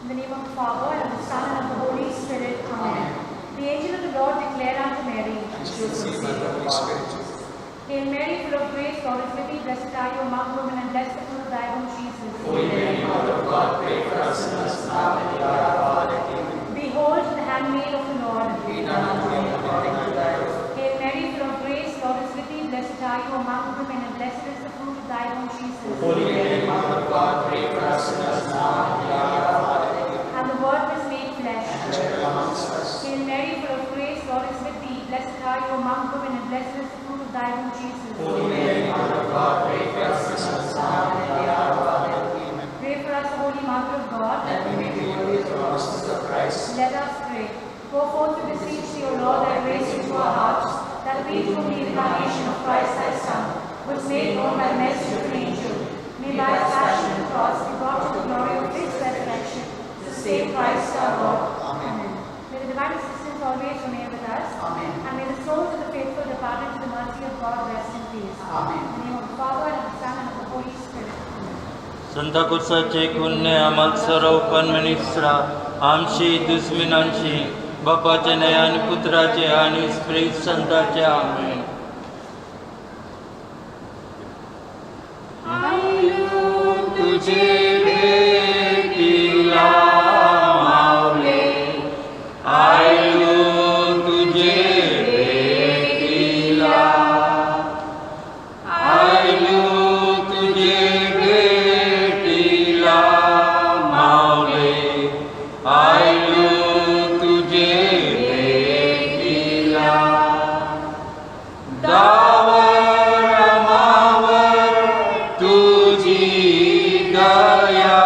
In the name of the Father, and of the Son, and of the Holy Spirit. Amen. The angel of the Lord declared unto Mary, And she was conceived by the Holy Spirit. Hail Mary, full of grace, God is with thee. Blessed are you among women, and blessed the fruit of thy womb, Jesus. Holy Mary, Mother of God, pray for us sinners now and at the hour of our death. Amen. Behold, the handmaid of the Lord. Be done unto me according to thy word. Hail Mary, full of grace, God is with thee. Blessed are you among women, and blessed is the fruit of thy womb, Jesus. Holy Mary, Mother of God, pray for us sinners now and at the hour of our death. Amen. And the Word was made flesh. And dwelt amongst us. Hail Mary, full of grace, God is with thee. Blessed are you among women, and blessed is the fruit of thy womb, Jesus. Holy Mary, Mother of God, pray for us sinners now and at the hour of our death. Amen. Pray for us, O Holy Mother of God. That we may be worthy of the promises of Christ. Let us pray. Go forth to beseech thee, O Lord, thy grace into our hearts, that we through the incarnation of Christ thy Son, which made known by the message of an angel, may by his passion and cross be brought to the glory of his resurrection, the same Christ our Lord. Amen. May the divine assistance always remain with us. Amen. And may the souls of the faithful departed to the mercy of God rest in peace. Amen. In the name of the Father, and of the Son, and of the Holy Spirit. Amen. संता कुर्साचे कुन्ने आम्हाला सर्व पण मिनिस्त्रा आमची दुश्मनांची बापाचे न्याय आणि पुत्राचे आणि स्त्री संताचे आमेन. तुझे भेटीला मावले आयलो तुझे भेटीला आयलो तुझे भेटीला मावले आयलो तुझे भेटीला दावर मावर तुझी दया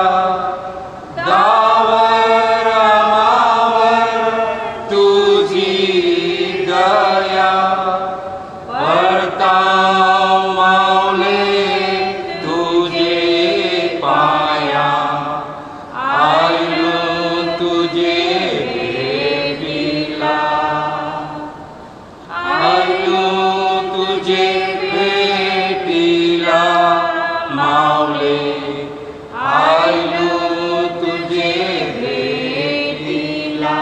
दावर मावर तुझी दया परताव मावले तुझे पाया आयलो तुझे भेटीला आयलो तुझे भेटीला मावले आयलो तुझे भेटीला.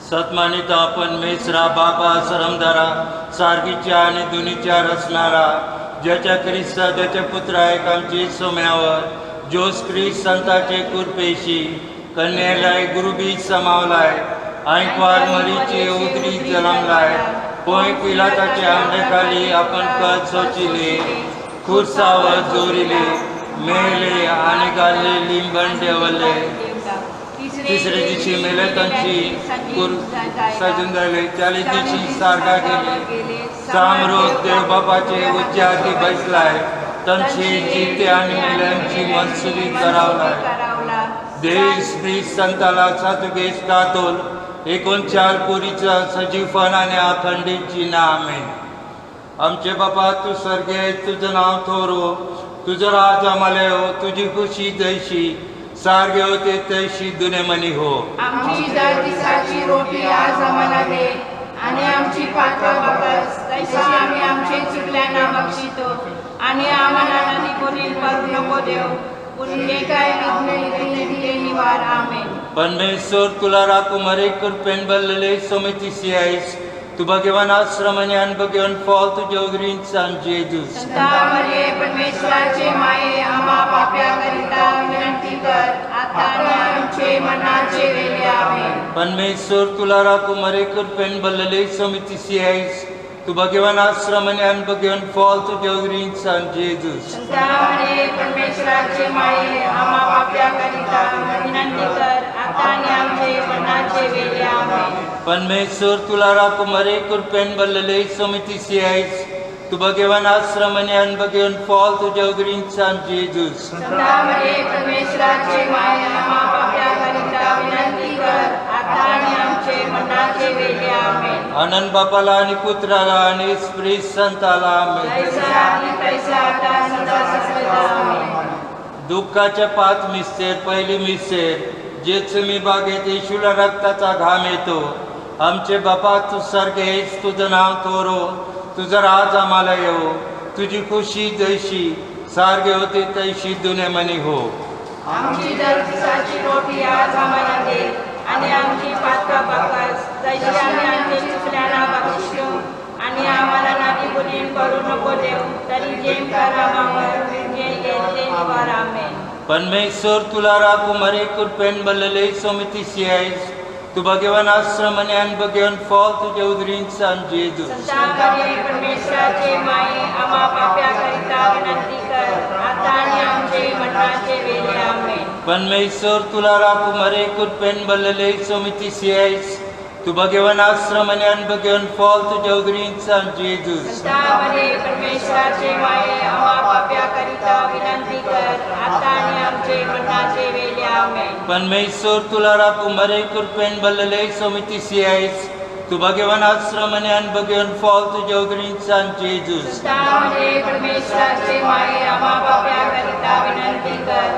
सत्मानित आपण मेसरा बापा सरमदारा सारखीच्या आणि दुनीच्या रचणारा ज्याच्या ख्रिस्ता ज्याच्या पुत्रा एकांची सोम्यावर जोस ख्रिस्त संताचे कुरपेशी कन्यालाय गुरुबीज समावलाय ऐकवार मरीचे उदरी जलमलाय पोय पिलाताच्या अंड्याखाली आपण कद सोचिले खुर्सावर जोरिले मेले आणि गाले लिंबण देवले तिसरे दिवशी मेले त्यांची सजून झाले 40 दिवशी सारखा गेले सामरोज देव बापाचे उच्चाती बसलाय त्यांची जिते आणि मेल्यांची मनसुबी करावलाय देश देश संताला सातुगेश कातोल 39 पुरीचा सजीवपण आणि अखंडितची नामे. आमचे बापा तू स्वर्गे तुझं नाव थोरो तुझं राज आम्हाला हो तुझी खुशी जैशी सारगे होते तैशी दुने मनी हो. आमची दर दिसाची रोटी आज आम्हाला दे आणि आमची पात्र बघस तैसे आम्ही आमचे चुकल्यांना बक्षितो आणि आम्हाला नदी कोणी करू नको देव पुण्य काय विघ्न निवार. आमेन. परमेश्वर तुला राखू मरे कृपेन बलले समितीसी आहेस तू भगवान आश्रम आणि अनभगवान फॉल तुझ्या उदरीन सांग जेजूस. संता मरिये परमेश्वराचे माये आम्हा पाप्याकरिता विनंती कर आता आणि आमचे मरणाचे वेळी. आमेन. परमेश्वर तुला राखू मरे कृपेन बलले समितीसी आहेस तू भगवान आश्रम आणि अनभगवान फॉल तुझ्या उदरीन सांग जेजूस. संता मरिये परमेश्वराचे माये आम्हा पाप्याकरिता विनंती कर आता आणि आमचे मरणाचे वेळी. आमेन. परमेश्वर तुला राखू मरे कृपेन बलले समितीसी आहेस तू भगवान आश्रम आणि अनभगवान फॉल तुझ्या उदरीन सांग जेजूस. संता मरिये परमेश्वराचे माये आम्हा पाप्याकरिता विनंती कर आता आणि आमचे मरणाचे वेळी. आमेन. आनंद बापाला आणि पुत्राला आणि स्त्री संताला आमेन. तैसा आणि तैसा आता सदा सर्वदा. आमेन. दुःखाच्या 5 मिस्तेर पहिली मिस्तेर जेच मी बागेत येशूला रक्ताचा घाम येतो. आमचे बापा तू स्वर्गेस तुझं नाव थोरो तुझं राज आम्हाला येऊ तुझी खुशी जैशी सारगे होते तैशी दुने मनी हो. आमची दर दिसाची रोटी आज आम्हाला दे आणि आमची पातळ बाकस जशी आम्ही आमच्या चुकल्यांना बक्षितो आणि आम्हाला नाती गुन्हे करू नको देऊ तरी जेम कर आम्हावर जे घेतले निवार आमेन. परमेश्वर तुला राखो मरे कृपेन बलले सोमिती सियाईस तू भगवान आश्रम आणि भगवान फॉल तुझ्या उदरींचा जेजू. संता मरिये परमेश्वराचे माये आम्हा पाप्या करिता विनंती कर आता आणि आमचे मरणाचे वेळी आमेन. परमेश्वर तुला राखो मरे कृपेन बलले सोमिती सियाईस तू भगवान आश्रम आणि भगवान फॉल तुझ्या उदरींचा जेजू. संता मरिये परमेश्वराचे माये आम्हा पाप्या करिता विनंती कर आता आणि आमचे मरणाचे वेळी आमेन. परमेश्वर तुला राखो मरे कृपेन बलले सोमिती सियाईस तू भगवान आश्रम आणि भगवान फॉल तुझ्या उदरींचा जेजू. संता मरिये परमेश्वराचे माये आम्हा पाप्या करिता विनंती कर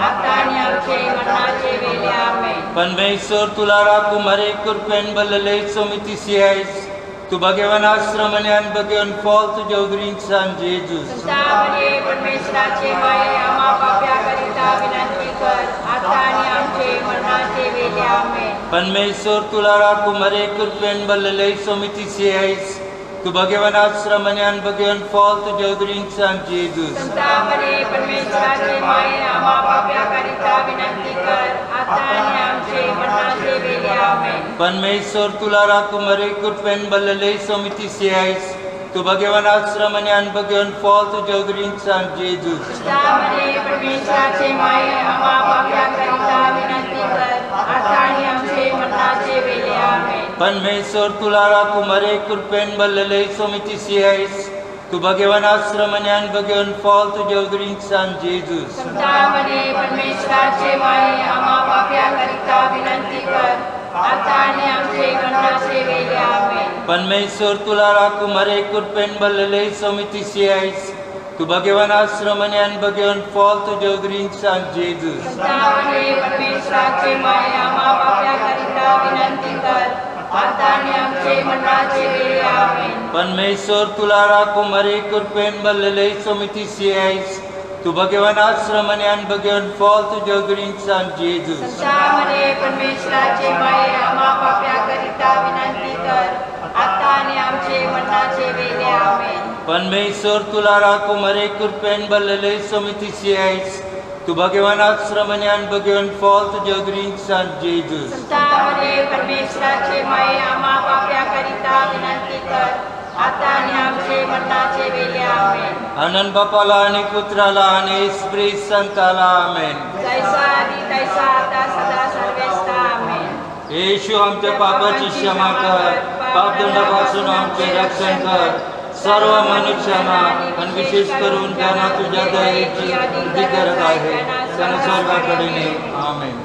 आता आणि आमचे मरणाचे वेळी आमेन. परमेश्वर तुला राखो मरे कृपेन बलले सोमिती सियाईस तू भगवान आश्रम आणि भगवान फॉल तुझ्या उदरींचा जेजू. संता मरिये परमेश्वराचे माये आम्हा पाप्या करिता विनंती कर आता आणि आमचे मरणाचे वेळी आमेन. परमेश्वर तुला राखो मरे कृपेन बलले सोमिती सियाईस तू भगवान आश्रम आणि भगवान फॉल तुझ्या उदरींचा जेजू. संता मरिये परमेश्वराचे माये आम्हा पाप्या करिता विनंती कर आता आणि आमचे मरणाचे वेळी आमेन. परमेश्वर तुला राखो मरे कृपेन बलले सोमिती सियाईस तू भगवान आश्रम आणि भगवान फॉल तुझ्या उदरींचा जेजू. संता मरिये परमेश्वराचे माये आम्हा पाप्या करिता विनंती कर आता आणि आमचे मरणाचे वेळी आमेन. परमेश्वर तुला राखो मरे कृपेन बलले सोमिती सियाईस तू भगवान आश्रम आणि भगवान फॉल तुझ्या उदरींचा जेजू. संता मरिये परमेश्वराचे माये आम्हा पाप्या करिता विनंती कर आता आणि आमचे मरणाचे वेळी आमेन. परमेश्वर तुला राखो मरे कृपेन बलले सोमिती सियाईस तू भगवान आश्रम आणि भगवान फॉल तुझ्या उदरींचा जेजू. संता मरिये परमेश्वराचे माये आम्हा पाप्या करिता विनंती कर आता आणि आमचे मरणाचे वेळी आमेन. परमेश्वर तुला राखो मरे कृपेन बलले सोमिती सियाईस तू भगवान आश्रम आणि भगवान फॉल तुझ्या उदरींचा जेजू. संता मरिये परमेश्वराचे माये आम्हा पाप्या करिता विनंती कर आता आणि आमचे मरणाचे वेळी आमेन. परमेश्वर तुला राखो मरे कृपेन बलले सोमिती सियाईस तू भगवान आश्रम आणि भगवान फॉल तुझ्या उदरींचा जेजू. संता मरिये परमेश्वराचे माये आम्हा पाप्या करिता विनंती कर आता आणि आमचे मरणाचे वेळी आमेन. आनंद बापाला आणि पुत्राला आणि स्प्रिट संताला आमेन. जैसा आधी तैसा आता सदा सर्वेस्ता आमेन. येशू आमच्या पापाची क्षमा कर पापदंडापासून आमचे रक्षण कर सर्व मनुष्यांना आणि विशेष करून ज्यांना तुझ्या दयेची वृद्धी करत आहे त्यांना स्वर्गाकडे ने. आमेन.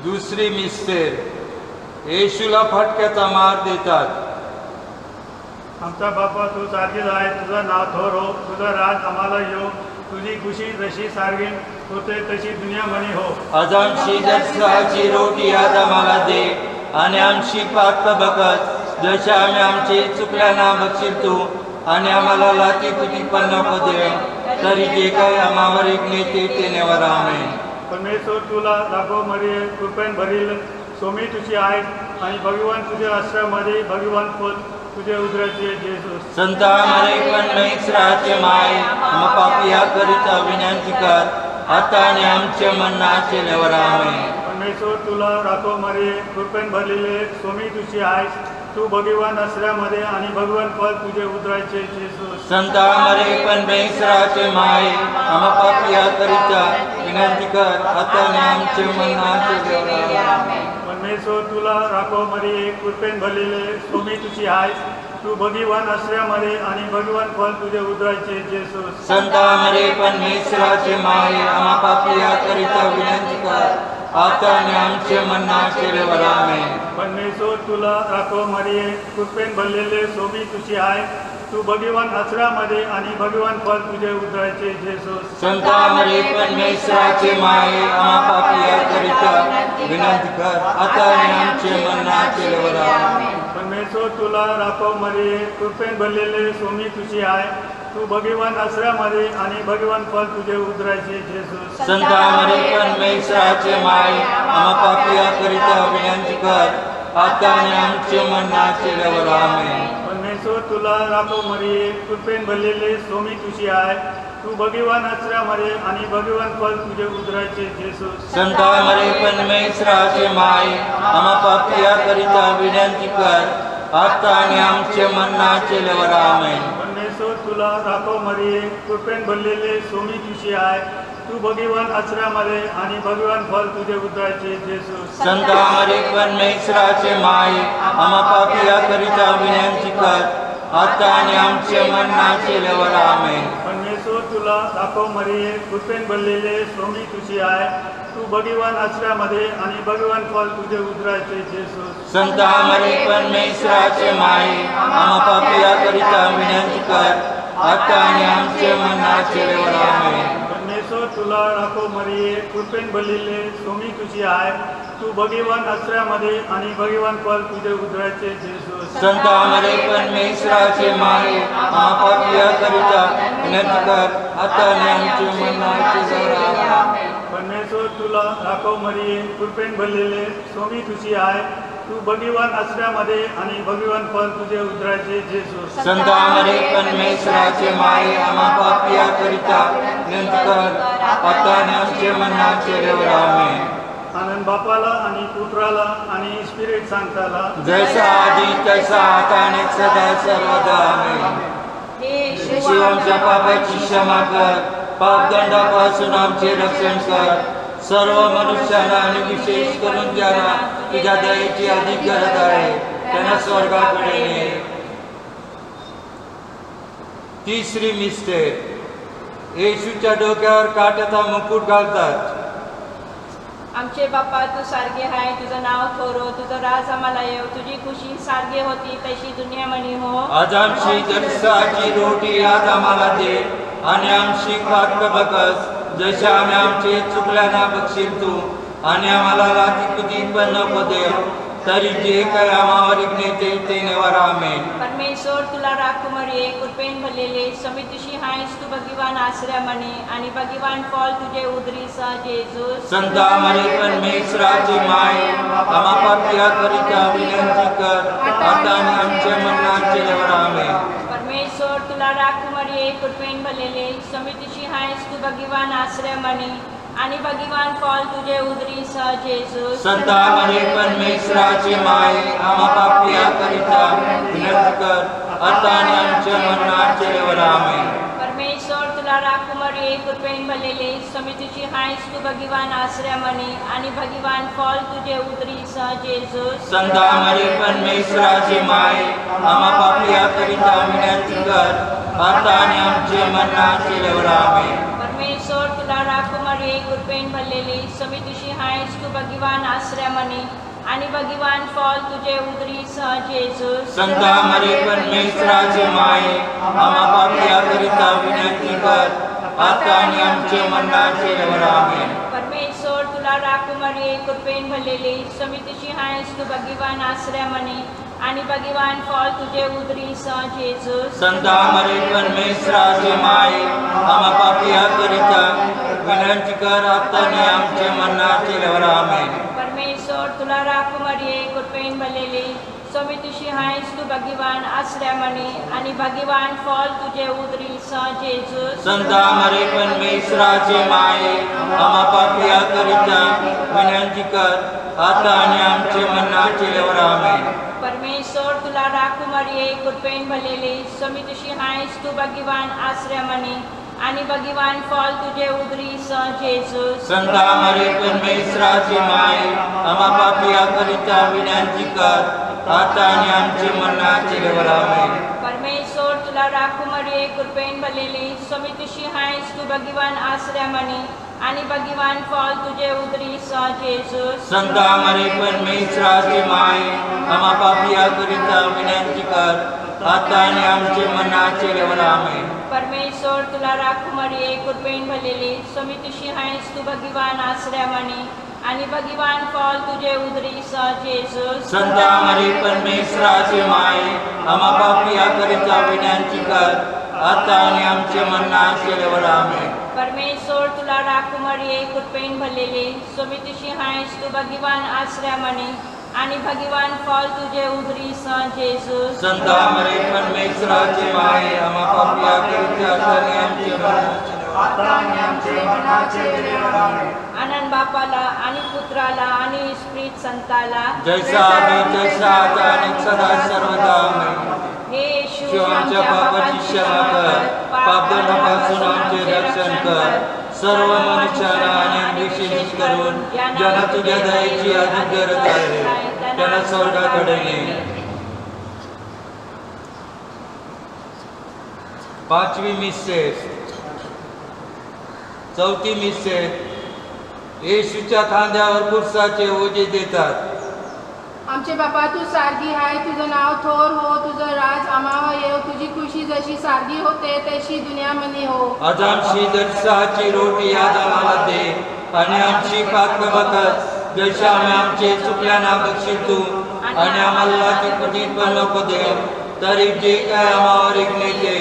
दुसरी मिस्टेर येशूला फटक्याचा मार देतात. आमचा बापा तू सारखीच आहे तुझं नाव थोर हो तुझं राज आम्हाला येऊ तुझी खुशी जशी सारखी होते तशी दुनियामध्ये हो. आज आमची जगसाची रोटी आज आम्हाला दे आणि आमची पातळ बघत जशा आम्ही आमचे चुकल्यांना बक्षितो आणि आम्हाला लाथीकुटी पण नको दे तरी जे काही आम्हावर एक नेते ते नेवर. आमेन. परमेश्वर तुला राखो मरिये कृपेन भरील सोमी तुझी आहे आणि भगवान तुझ्या आश्रयामध्ये भगवान फळ तुझे उदराचे जेजूस. संता मरे परमेश्वराचे माय आम्हा पापिया करिता विनंती कर आता आणि आमच्या मरणाचे वेळी. आमेन. परमेश्वर तुला राखो मरिये कृपेन भरलेले सोमी तुझी आहेस तू भगवान आश्रयामध्ये आणि भगवान फळ तुझे उदराचे जेजूस. संता मरे परमेश्वराचे माय आम्हा पापिया करिता विनंती कर आता आणि आमच्या मरणाचे वेळी. आमेन. परमेश्वर तुला राखो मरिये कृपेन भरलेले सोमी तुझी आहेस तू भगवान आश्रयामध्ये आणि भगवान फळ तुझे उदराचे जेजूस. संता मरे परमेश्वराचे माय आम्हा पापिया करिता विनंती कर आता आणि आमच्या मरणाचे वेळी. आमेन. परमेश्वर तुला राखो मरिये कृपेन भरलेले सोमी तुझी आहे तू भगवान आश्रयामध्ये आणि भगवान फळ तुझे उदराचे जेजूस. संता मरे परमेश्वराचे माय आम्हा पापिया करिता विनंती कर आता आणि आमच्या मरणाचे वेळी. परमेश्वर परमेश्वर तुला राखो मरिये कृपेन भरलेले स्वामी तुझी आहे तू भगवान आश्रयामध्ये आणि भगवान फल तुझे उदराचे जेसूस संता मरिये परमेश्वराचे माय आम्हा पापियाकरिता विनंती कर आता आणि आमचे मरणाच्या वेळेवर आमेन. परमेश्वर तुला राखो मरिये कृपेन भरलेले स्वामी तुझी आहे तू भगवान आश्रयामध्ये आणि भगवान फल तुझे उदराचे जेसूस संता मरिये परमेश्वराचे माय आम्हा पापियाकरिता विनंती कर आता आणि आमचे मरणाच्या वेळेवर आमेन. परमेश्वर तुला राखो मरिये कृपेन भरलेले स्वामी तुझी आहे तू भगवान आश्रयामध्ये आणि भगवान फल तुझे उदराचे जेसूस संता मरिये परमेश्वराचे माय आम्हा पापियाकरिता विनंती कर आता आणि आमचे मरणाच्या वेळेवर आमेन. परमेश्वर तुला राखो मरिये कृपेन भरलेले स्वामी तुझी आहे तू भगवान आश्रयामध्ये आणि भगवान फल तुझे उदराचे जेसूस संता मरिये परमेश्वराचे माय आम्हा पापियाकरिता विनंती कर आता आणि आमचे मरणाच्या वेळेवर आमेन. परमेश्वर तुला राखो मरिये कृपेन भरलेले स्वामी तुझी आहे तू भगवान आश्रयामध्ये आणि भगवान फल तुझे उदराचे जेसूस संता मरिये परमेश्वराचे माय आम्हा पापियाकरिता विनंती कर आता आणि आमचे मरणाच्या वेळेवर आमेन. परमेश्वर तुला राखो मरिये कृपेन भरलेले स्वामी तुझी आहे तू भगवान आश्रयामध्ये आणि भगवान फल तुझे उदराचे जेसूस संता मरिये परमेश्वराचे माय आम्हा पापियाकरिता विनंती कर आता आणि आमचे मरणाच्या वेळेवर आमेन. आनंद बापाला आणि पुत्राला आणि स्पिरिट सांगताला जैसा आधी तसा आता आणि सदा सर्वदा आमेन. हे शिवांच्या पापाची क्षमा कर पापदंडापासून आमचे रक्षण कर सर्व मनुष्यांना आणि विशेष करून ज्यांना तुझ्या दयेची अधिक गरज आहे त्यांना स्वर्गाकडे ने. तिसरी मिस्टेक येशूच्या डोक्यावर काट्याचा मुकुट घालतात. आमचे बाप्पा तू सारखे आहे तुझं नाव थोरो तुझं राज आम्हाला येव तुझी खुशी सारखे होती तशी दुनिया म्हणी हो. आज आमची दरसाची रोटी आज आम्हाला दे आणि आमची पाप बकस जसे आम्ही आमचे चुकल्याना बक्षील तू आणि आम्हाला लाथीकुटी पण नको दे तरी जे काय आम्हावर येते ते नेवर आमेन. परमेश्वर तुला राखो मरिये कृपेन भरलेले स्वामी तुझी आहेस तू भगवान आश्रया म्हणे आणि भगवान फळ तुझे उदरी सह जेसूस संता मरिये परमेश्वराची माय आम्हा पापियाकरिता विनंती कर आता आणि आमच्या मरणाच्या वेळेवर आमेन. परमेश्वर तुला राखो मरिये कृपेन भरलेले स्वामी तुझी आहेस तू भगवान आश्रया म्हणे आणि भगवान फळ तुझे उदरी सह जेसूस संता मरिये परमेश्वराची माय आम्हा पापियाकरिता विनंती कर आता आणि आमच्या मरणाच्या वेळेवर आमेन. परमेश्वर तुला राखो मरिये कृपेन भरलेले स्वामी तुझी आहेस तू भगवान आश्रया म्हणे आणि भगवान फळ तुझे उदरी सह जेसूस संता मरिये परमेश्वराची माय आम्हा पापियाकरिता विनंती कर आता आणि आमच्या मरणाच्या वेळेवर आमेन. परमेश्वर तुला राखो मरिये कृपेन भरलेले स्वामी तुझी आहेस तू भगवान आश्रया म्हणे आणि भगवान फळ तुझे उदरी सह जेसूस संता मरिये परमेश्वराची माय आम्हा पापियाकरिता विनंती कर आता आणि आमच्या मरणाच्या वेळेवर आमेन. परमेश्वर तुला राखो मरिये कृपेन भरलेले स्वामी तुझी आहेस तू भगवान आश्रया म्हणे आणि भगवान फळ तुझे उदरी सह जेसूस संता मरिये परमेश्वराची माय आम्हा पापियाकरिता विनंती कर आता आणि आमच्या मरणाच्या वेळेवर आमेन. परमेश्वर तुला राखो मरिये कृपेन भरलेले स्वामी तुझी आहेस तू भगवान आश्रया म्हणे आणि भगवान फळ तुझे उदरी सह जेसूस संता मरिये परमेश्वराची माय आम्हा पापियाकरिता विनंती कर आता आणि आमच्या मरणाच्या वेळेवर आमेन. परमेश्वर तुला राखो मरिये कृपेन भरलेले स्वामी तुझी आहेस तू भगवान आश्रया म्हणे आणि भगवान फळ तुझे उदरी सह जेसूस संता मरिये परमेश्वराची माय आम्हा पापियाकरिता विनंती कर आता आणि आमच्या मरणाच्या वेळेवर आमेन. परमेश्वर तुला राखो मरिये कृपेन भरलेले स्वामी तुझी आहेस तू भगवान आश्रया म्हणे आणि भगवान फळ तुझे उदरी सह जेसूस संता मरिये परमेश्वराची माय आम्हा पापियाकरिता विनंती कर आता आणि आमच्या मरणाच्या वेळेवर आमेन. परमेश्वर तुला राखो मरिये कृपेन भरलेले स्वामी तुझी आहेस तू भगवान आश्रया म्हणे आणि भगवान फळ तुझे उदरीचा जेजू. संता मरी परमेश्वराची माय आम्हा पापिया करिता विनंती कर आता आणि आमचे मरणाच्या वेळेवर आमेन. परमेश्वर तुला राखू मरिये कृपेन भरलेले स्वामी तुझी हायस तू भगवान आश्रया म्हणे आणि भगवान फळ तुझे उदरीचा जेजू. संता मरी परमेश्वराची माय आम्हा पापिया करिता आता आणि आमचे मरणाच्या वेळेवर आमेन. आनंद बापाला आणि पुत्राला आणि स्प्रिट संताला जैसा आम्ही तैसा आता आणि सदा सर्वदा आमेन. हे येशू शिव आमच्या पापाची क्षमा कर, पापदंडापासून आमचे रक्षण कर. सर्व मनुष्याला आणि विशेष करून ज्यांना तुझ्या दयेची अधिक गरज आहे त्यांना स्वर्गाकडे ने. पाचवी मिस्सेस. चौथी मिस्सेस. येशूच्या खांद्यावर पुरुषाचे ओझे देतात. आमचे बापा तू सारगी आहे, तुझं नाव थोर हो, तुझं राज आम्हावर येव, तुझी खुशी जशी सारगी होते तशी दुनियामध्ये हो. आज आमची दरसाची रोटी आज आम्हाला दे आणि आमची पातळ जशी आम्ही आमचे चुकल्यांना बक्षितो आणि आम्हाला कठीण पण नको देव तरी जे काय आम्हावर येते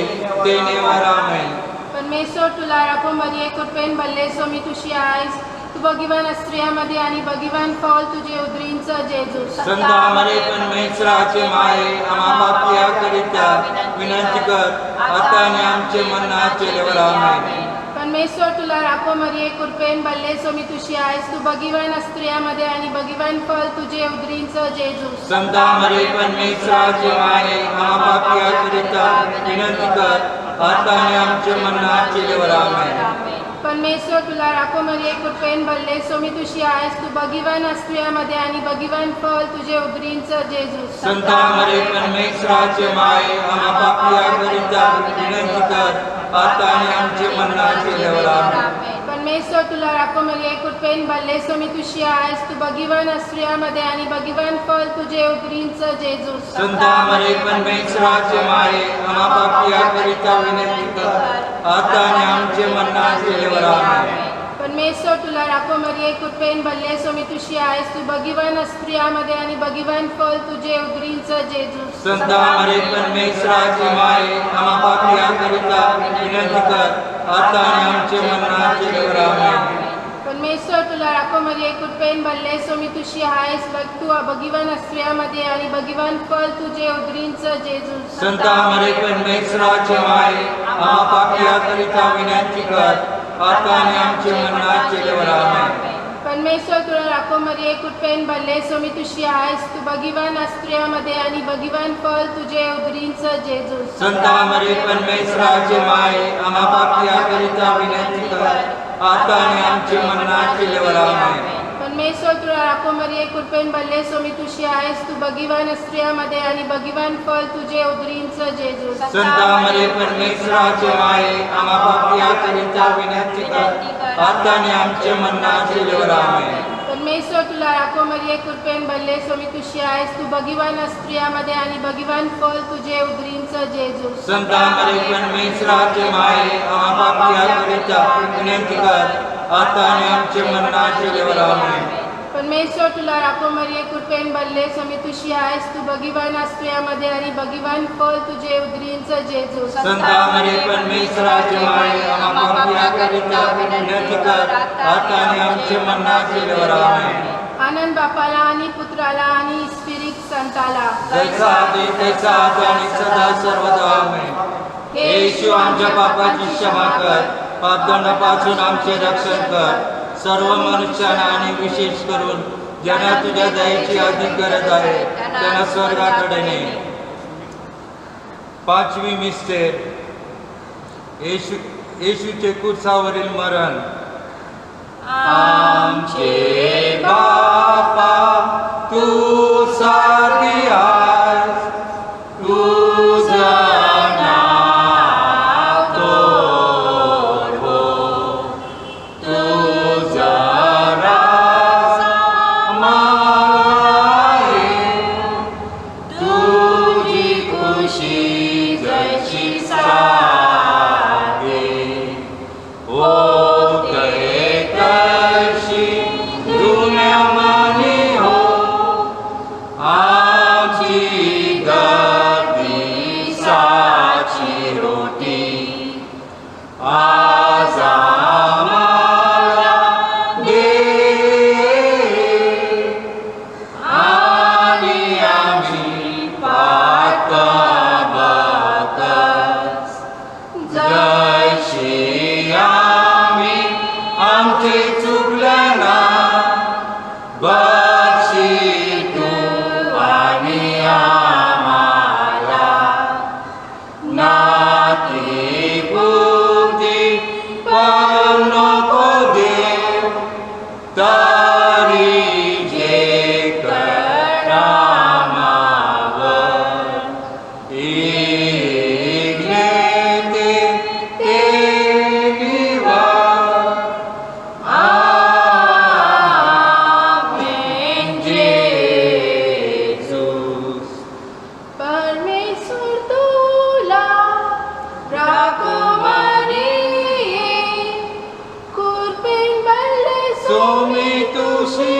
ते नेवार आमेन. परमेश्वर तुला राखो मरिये कृपेन भरले स्वामी तुझी आहेस, तू भगवान स्त्रियामध्ये आणि भगवान फळ तुझे उदरींचं जेजू. संता मरे परमेश्वराचे माये आम्हा पापिया करिता विनंती कर आता आणि आमचे मरणाच्या वेळेवर आमेन. परमेश्वर तुला राखो मरिये कृपेन भरले स्वामी तुझी आहेस, तू भगवान स्त्रियामध्ये आणि भगवान फळ तुझे उदरींचं जेजू. संता मरे परमेश्वराचे माये आम्हा पापिया करिता विनंती कर आता आणि आमचे मरणाच्या वेळेवर आमेन. परमेश्वर तुला राखो मरिये कृपेन भरले स्वामी तुझी आहेस, तू भगवान स्त्रियामध्ये आणि भगवान फळ तुझे उदरींचं जेजू. संता मरे परमेश्वराचे माये आम्हा पापिया करिता विनंती कर आता आणि आमचे मरणाच्या वेळेवर आमेन. परमेश्वर तुला राखो मरिये कृपेन भरले स्वामी तुझी आहेस, तू भगवान स्त्रियामध्ये आणि भगवान फळ तुझे उदरींचं जेजू. संता मरे परमेश्वराचे माये आम्हा पापिया करिता विनंती कर आता आणि आमचे मरणाच्या वेळेवर आमेन. परमेश्वर तुला राखो मरिये कृपेन भरले स्वामी तुझी आहेस, तू भगवान स्त्रियामध्ये आणि भगवान फळ तुझे उदरींचं जेजू. संता मरे परमेश्वराचे माये आम्हा पापिया करिता विनंती कर आता आणि आमचे मरणाच्या वेळेवर आमेन. परमेश्वर तुला राखो मरिये कृपेन भरले स्वामी तुझी आहेस, तू भगवान स्त्रियामध्ये आणि भगवान फळ तुझे उदरींचं जेजू. संता मरे परमेश्वराचे माये आम्हा पापिया करिता विनंती कर आता आणि आमचे मरणाच्या वेळेवर आमेन. परमेश्वर तुला राखो मरिये कृपेन भरले स्वामी तुझी आहेस, तू भगवान स्त्रियामध्ये आणि भगवान फळ तुझे उदरींचं जेजू. संता मरे परमेश्वराचे माये आम्हा पापिया करिता विनंती कर आता आणि आमचे मरणाच्या वेळेवर आमेन. परमेश्वर तुला राखो मरिये कृपेन भरले स्वामी तुझी आहेस, तू भगवान स्त्रियामध्ये आणि भगवान फळ तुझे उदरींचं जेजू. संता मरे परमेश्वराचे माये आम्हा पापिया करिता विनंती कर आता आणि आमचे मरणाच्या वेळेवर आमेन. परमेश्वर तुला राखो मरिये कृपेन भरले स्वामी तुझी आहेस, तू भगवान स्त्रियामध्ये आणि भगवान फळ तुझे उदरींचं जेजू. संता मरे परमेश्वराचे माये आम्हा पापिया करिता विनंती कर आता आणि आमचे मरणाच्या वेळेवर आमेन. परमेश्वर तुला राखो मरिये कृपेन भरले स्वामी तुझी आहेस, तू भगवान स्त्रियामध्ये आणि भगवान फळ तुझे उदरींचं जेजू. संता मरे परमेश्वराचे माये आम्हा पापिया करिता विनंती कर आता आणि आमचे मरणाच्या वेळेवर आमेन. आनंद बापाला आणि पुत्राला आणि स्पिरिट संताला. जैसा आधी तैसा आता आणि सदा सर्वदा आमेन. हे येशू आमच्या पापाची क्षमा कर, पापदंडापासून आमचे रक्षण कर. सर्व मनुष्यांना आणि विशेष करून ज्यांना तुझ्या दयेची अधिक गरज आहे त्यांना स्वर्गाकडे ने. पाचवी मिस्टेर. येशूचे क्रूसावरील मरण. आमचे बापा तू सारगी आहेस, तुझं नाव थोर हो, तुझा राज आम्हाला येवो, तुझी खुशी जशी सागे होते तशी दुनिया आज आम्हाला दे आणि आम्ही पाहता बाकस जशी आम्ही आमचे चुकल्याना बक्षी तू आणि आम्हाला नाती बुद्धी पण नको देव तरी जे करामावर ऐकले ते निवार आमेन जेजूस परमेश्वर तुला राखवारी कुर्बीन बनले सोमी तुशी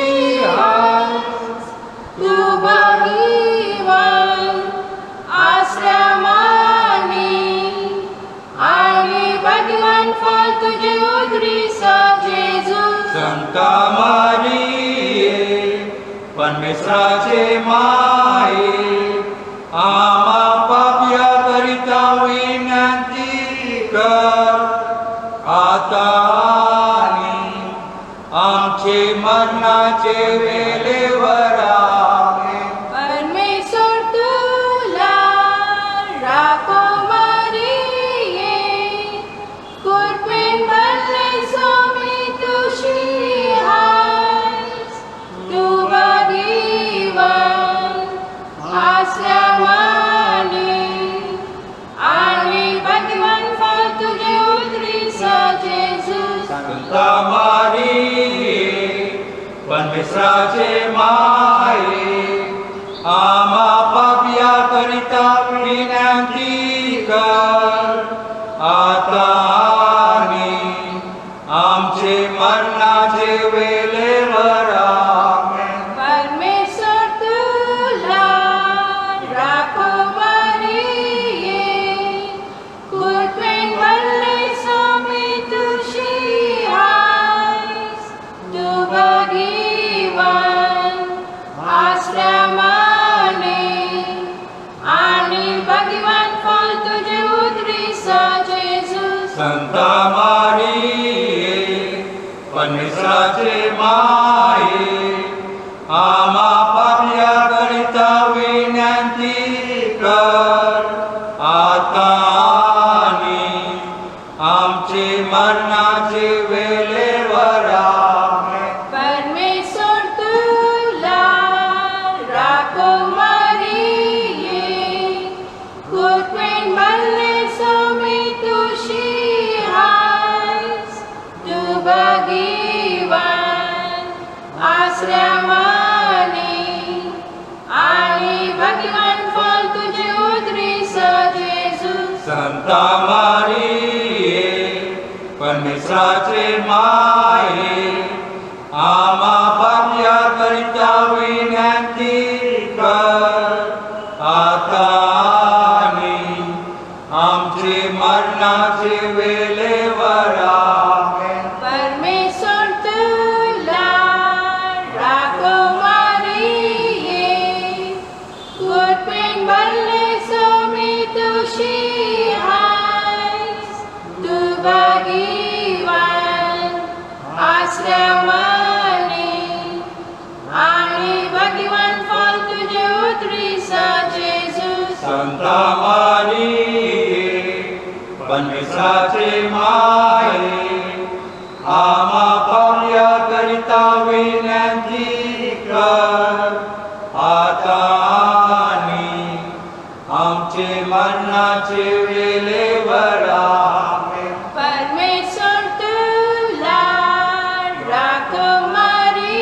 तू भाग्यवान आश्रमानी आणि भाग्यवान फळ तुझे उदरीचा जेजूस संता मारिये परमेश्वराचे माये आम्हा पाप्या करिता विनंती कर आता आणि आमचे मरणाचे वेळेवर आमेन. परमेश्वर तुला राखवारी कुर्बीन बनले स्वामी तुझी हास तू भाग्यवान आश्रमानी आणि भाग्यवान फळ तुझे उदरीचा जेजूस संता मारिये परमेश्वराचे माये आम्हा पाप्या करिता विनंती कर आता आणि आमचे मरणाचे वेळेवर आमेन. परमेश्वर तुला राखवारी कुर्बीन बनले स्वामी तुझी हास तू भाग्यवान आश्रमाने आणि भाग्यवान फळ तुझे उदरीचा जेजूस संता मारिये परमेश्वराचे माये आम्हा पाप्या करिता विनंती कर आता आणि आमचे मरणाचे वेळेवर आमेन. परमेश्वर तुला राखवारी कुर्बीन बनले स्वामी तुझी हास तू भाग्यवान आश्रमाने आणि भाग्यवान फळ तुझे उदरीचा जेजूस संता मारिये परमेश्वराचे माये आम्हा पाप्या करिता विनंती कर आता आणि आमचे मरणाचे वेळेवर आमेन. परमेश्वर तुला राखवारी कुर्बीन बनले स्वामी तुझी हास तू भाग्यवान आश्रमाने आणि भाग्यवान फळ तुझे उदरीचा जेजूस संता मारिये परमेश्वराचे माये आम्हा पाप्या करिता विनंती कर आता आणि आमचे मरणाचे वेळेवर आमेन. परमेश्वर तुला राखवारी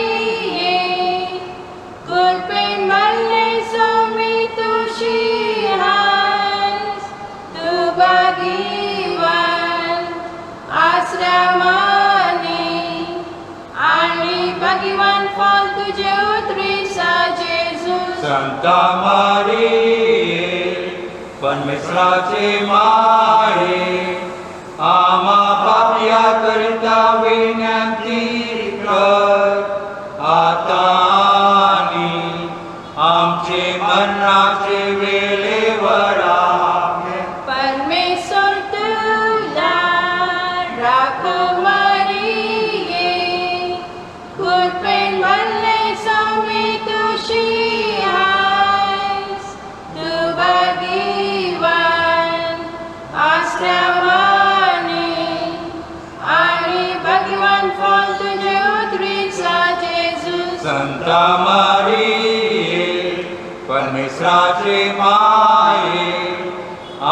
कुर्बीन बनले स्वामी तुझी हास तू भाग्यवान आश्रमाने आणि भाग्यवान फळ तुझे उदरीचा जेजूस संता मारिये परमेश्वराचे माये आम्हा संता मारिये परमेश्वराचे माये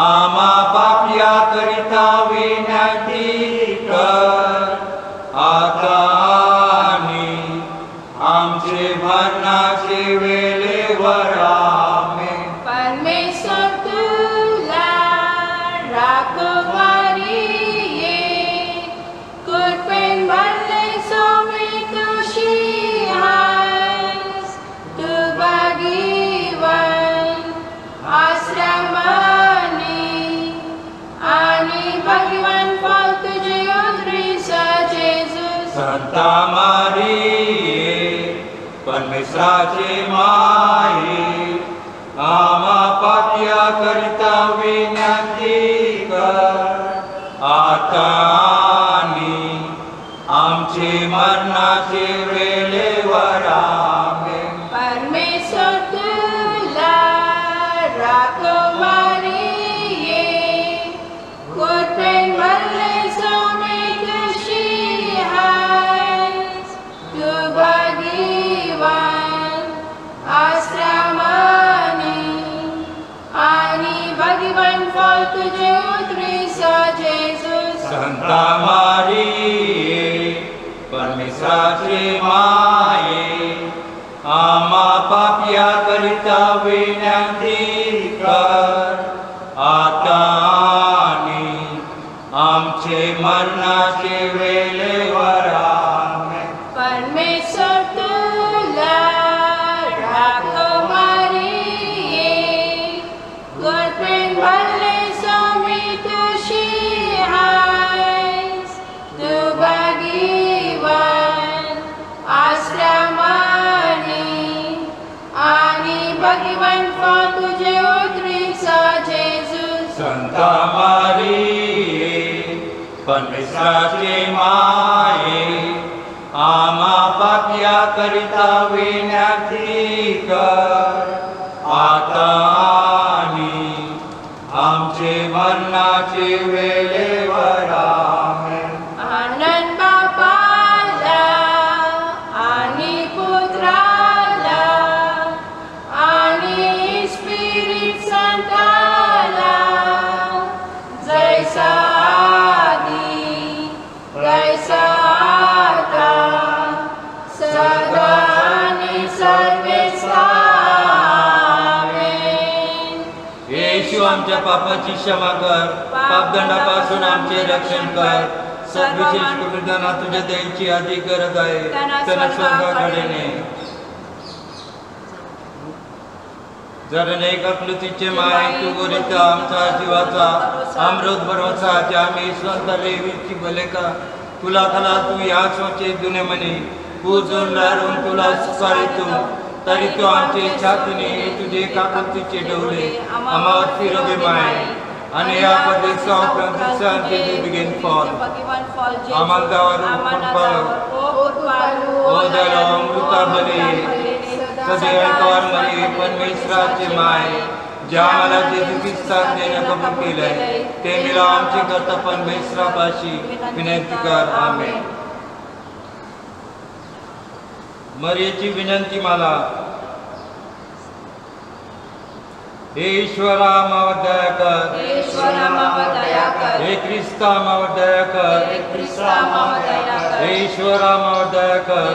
आम्हा पाप्या करिता विनंती कर आता आणि आमचे मरणाचे वेळेवर आमेन. परमेश्वर तुला राखवारिये कृपेन भरले सोमी तुझी हास तू भाग्यवान आश्रमाने आणि भगवान फळ तुझे उदरीचा जेजूस. संता मारिये परमेश्वराचे माये आम्हा पाप्या करिता विनंती कर आता आणि आमचे मरणाचे वेळेवर आमेन. परमेश्वर तुला राखवारिये कृपेन भरले सोमी तुझी हास तू भाग्यवान आश्रमाने आणि भगवान फळ तुझे उदरीचा जेजूस. संता मारिये परमेश्वराचे माये आम्हा पाप्या करिता विनंती कर आता आणि आमचे मरणाचे वेळेवर आमेन. परमेश्वर तुला राखवारिये कृपेन भरले सोमी तुझी हास तू भाग्यवान आश्रमाने आणि भगवान फळ तुझे उदरीचा जेजूस. संता मारिये परमेश्वराचे माये आम्हा पाप्या करिता विनंती कर आता आणि आमचे मरणाचे वेळेवर आमेन. आनंद बापाला आणि पुत्राला आणि स्पिरिट संताला जैसा आदी जैसा आता सदा आणि सर्वेचा आमेन. येशू आमच्या पापाची क्षमा कर पापदंडापासून आमचे रक्षण कर. सद्विशेष कृतज्ञता तुझ्या दयेची अधिक गरज आहे त्याला स्वर्गाकडे ने. जर अनेक आकृतीचे माय तू गोरिता आमचा जीवाचा अमृत भरोसा ज्या आम्ही स्वतः लेवीची भले का तुला कला तू या स्वचे जुने म्हणे पूजून लारून तुला स्वीकारितो तरी तू आमची छातीने तुझे काकृतीचे डोले आम्हावर फिरवे माय आणि या पद्धतीचा बिगेन फॉल आम्हाला दावारून ओ दयाळू अमृता बले सदैव मरी परमेश्वराचे माय ज्या आम्हाला जे दुखीस्थान देणं कबूल केलंय ते मिळा आमचे करता परमेश्वरापाशी विनंती कर आमेन. मरियेची विनंती मला. हे ईश्वरा मावर दया कर हे ख्रिस्ता मावर दया कर हे ईश्वरा मावर दया कर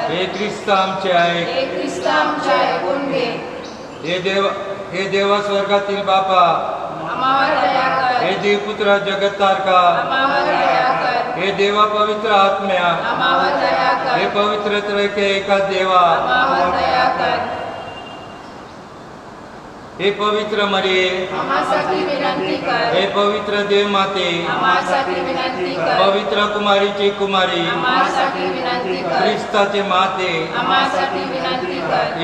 हे ख्रिस्ता आमचे आहे हे देवा स्वर्गातील बापा हे देवपुत्र जगत तारका हे देवा पवित्र आत्म्या हे पवित्र त्रैके एका देवा हे पवित्र मरिये हे पवित्र देव माते पवित्र कुमारीची कुमारी ख्रिस्ताचे माते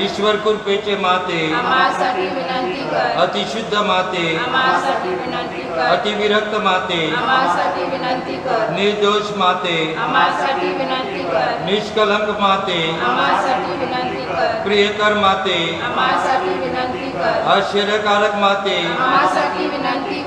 ईश्वर कृपेचे माते अतिशुद्ध माते अतिविरक्त माते निर्दोष माते निष्कलंक माते प्रियकर माते आश्चर्यकारक माते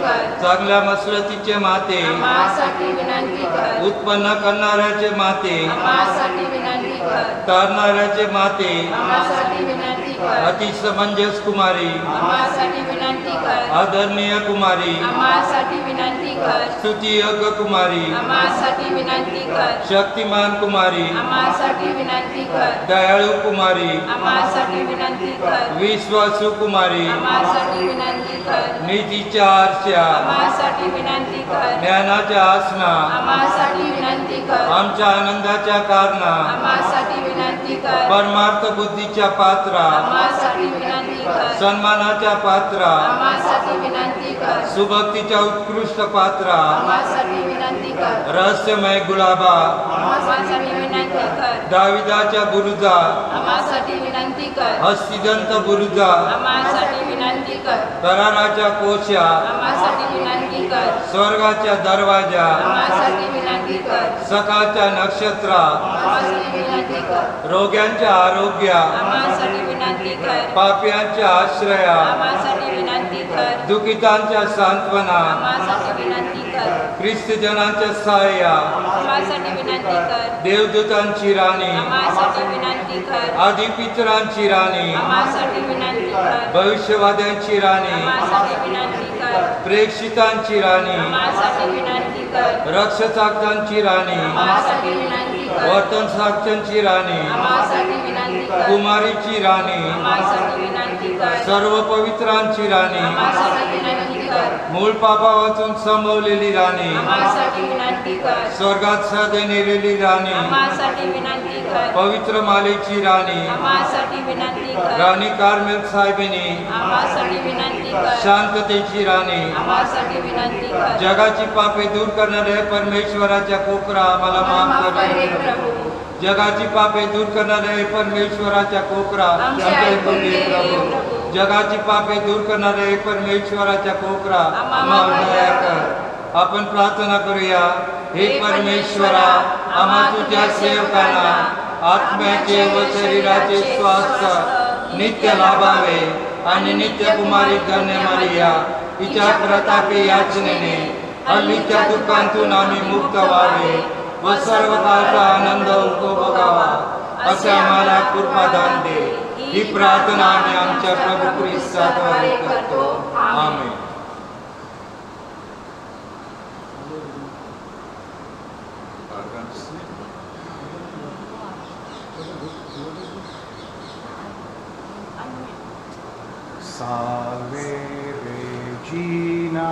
कर. चांगल्या मसलतीचे माते, आम्हासाठी विनंती कर. उत्पन्न करणाऱ्याचे माते, आम्हासाठी विनंती कर. तारणाऱ्याचे माते, आम्हासाठी विनंती कर. अतिसमंजस कुमारी, आम्हासाठी विनंती कर. आदरणीय कुमारी, आम्हासाठी विनंती कर. स्तुतियोग्य कुमारी, आम्हासाठी विनंती कर. शक्तिमान कुमारी, आम्हासाठी विनंती कर. दयाळू कुमारी, आम्हासाठी विनंती कर. विश्वासू कुमारी, आम्हासाठी विनंती कर. नीतीच्या आरशा, आम्हासाठी विनंती कर. ज्ञानाच्या आसना, आम्हासाठी विनंती कर. आमच्या आनंदाच्या कारणा, आम्हासाठी विनंती कर. परमार्थ बुद्धीच्या पात्रा, आम्हासाठी विनंती कर. सन्मानाच्या पात्रा, आम्हासाठी विनंती कर. सुभक्तीच्या उत्कृष्ट पात्रा, आम्हासाठी विनंती कर. रहस्यमय गुलाबा, आम्हासाठी विनंती कर. दाविदाच्या बुरुजा, आम्हासाठी विनंती कर. हस्तिदंत बुरुजा, आम्हासाठी विनंती कर. कराराच्या कोशा, आम्हासाठी विनंती कर. स्वर्गाच्या दरवाजा, आम्हासाठी विनंती कर. सकाळच्या नक्षत्रा, आम्हासाठी विनंती कर. रोग्यांच्या आरोग्या, आम्हासाठी विनंती कर. पाप्यांच्या आश्रया, आम्हासाठी विनंती कर. दुखितांच्या सांत्वना, आम्हासाठी विनंती कर. ख्रिस्तजनांच्या सहाय्या, आम्हासाठी विनंती कर. देवदूतांची राणी, आम्हासाठी विनंती कर. आदिपितरांची राणी, आम्हासाठी विनंती कर. भविष्यवाद्यांची राणी, आम्हासाठी विनंती कर. प्रेक्षितांची राणी, आम्हासाठी विनंती कर. रक्षसाक्षांची राणी, आम्हासाठी विनंती कर. वर्तन साक्षांची राणी, आम्हासाठी विनंती कर. कुमारीची राणी, आम्हासाठी विनंती कर. सर्व पवित्रांची राणी, आम्हासाठी विनंती कर. मूळ पापावाचून संभवलेली राणी, आम्हासाठी विनंती कर. स्वर्गात सदै नेलेली राणी, आम्हासाठी विनंती कर. पवित्र मालेची राणी, आम्हासाठी विनंती कर. राणी कार्मेल साहेबिनी, आम्हासाठी विनंती कर. शांततेची राणी, आम्हासाठी विनंती कर. जगाची पापे दूर करणाऱ्या परमेश्वराच्या कोपरा आम्हाला माफ माफ कर हे कर. प्रभू. जगाची पापे दूर करणाऱ्या परमेश्वराच्या कोपरा आमचे ऐकून घे हे प्रभू. जगाची पापे दूर करणाऱ्या परमेश्वराच्या कोपरा आम्हाला आम्हाला दया दया कर. कर. आपण प्रार्थना करूया. हे परमेश्वरा, आम्हा तुझ्या सेवकांना आत्म्याचे व शरीराचे स्वास्थ्य नित्य लाभावे आणि नित्य कुमारी धन्य मारिया तिच्या प्रतापी याचनेने हल्लीच्या दुःखांतून आम्ही मुक्त व्हावे व सर्व काळचा आनंद उपभोगावा असे आम्हाला कृपादान दे. ही प्रार्थना आम्ही आमच्या प्रभू ख्रिस्ताद्वारे करतो. आमेन. Salve Regina,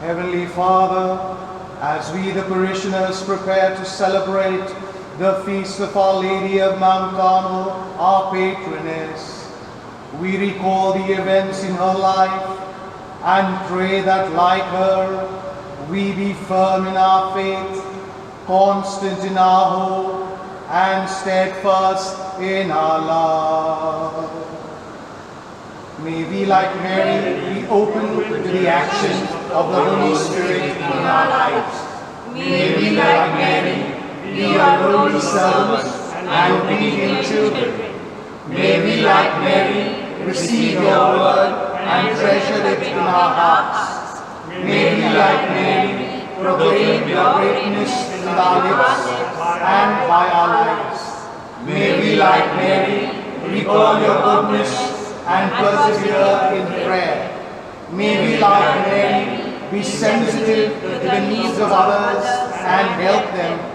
Heavenly Father, as we the parishioners prepare to celebrate the feast of Our Lady of Mount Carmel, our patroness. We recall the events in her life and pray that, like her, we be firm in our faith, constant in our hope, and steadfast in our love. May we, like Mary, be open to the action of the Holy Spirit in our lives. May we, like Mary, be your holy servants and obedient children. May we, like Mary, receive your word and treasure it in our hearts. May we, like Mary, proclaim your greatness with our lips and by our lives. May we, like Mary, recall your goodness and persevere in prayer. May we, like Mary, be sensitive to the needs of others and help them.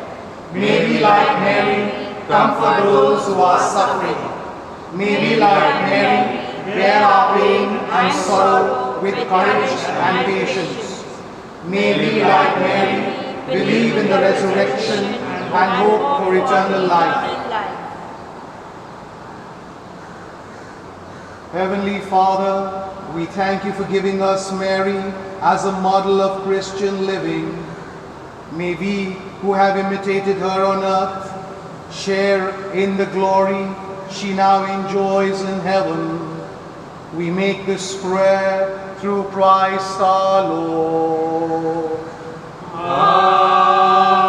May we, like Mary, comfort those who are suffering. May we, like Mary, bear our pain and sorrow with courage and patience. May we, like Mary, believe in the resurrection and hope for eternal life. Heavenly Father, we thank you for giving us Mary as a model of Christian living. May we, who have imitated her on earth, share in the glory she now enjoys in heaven. We make this prayer through Christ our Lord. Amen.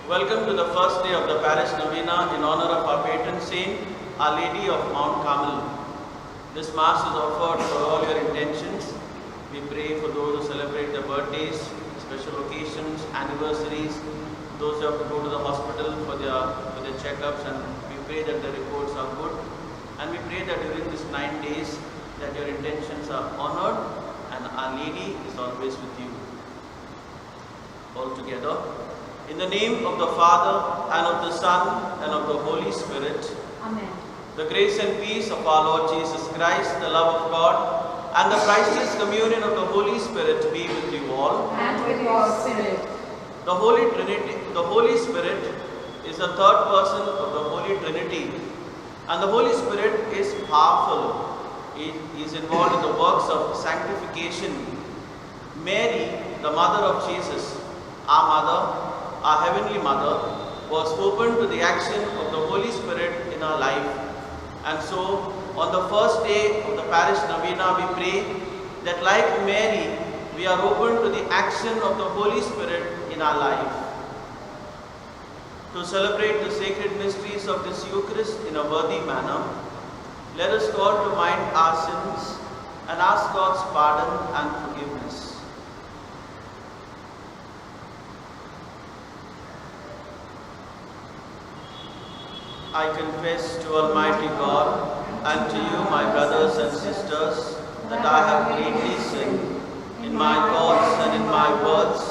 Welcome to the first day of the parish novena in honor of our patron saint, Our Lady of Mount Carmel. This Mass is offered for all your intentions. We pray for those who celebrate their birthdays, special occasions, anniversaries, those who have to go to the hospital for their checkups, and we pray that the reports are good. And we pray that during these 9 days that your intentions are honored and Our Lady is always with you. All together. In the name of the Father, and of the Son, and of the Holy Spirit. Amen. The grace and peace of our Lord Jesus Christ, the love of God, and the priceless communion of the Holy Spirit be with you all. And with your spirit. The Holy Trinity, the Holy Spirit is the third person of the Holy Trinity. And the Holy Spirit is powerful. He is involved in the works of sanctification. Mary, the mother of Jesus, our mother, our heavenly mother, was open to the action of the Holy Spirit in our life. And so, on the first day of the parish novena, we pray that like Mary, we are open to the action of the Holy Spirit in our life. To celebrate the sacred mysteries of this Eucharist in a worthy manner, let us call to mind our sins and ask God's pardon and forgiveness. I confess to Almighty God and to you, my brothers and sisters, that I have greatly sinned in my thoughts and in my words,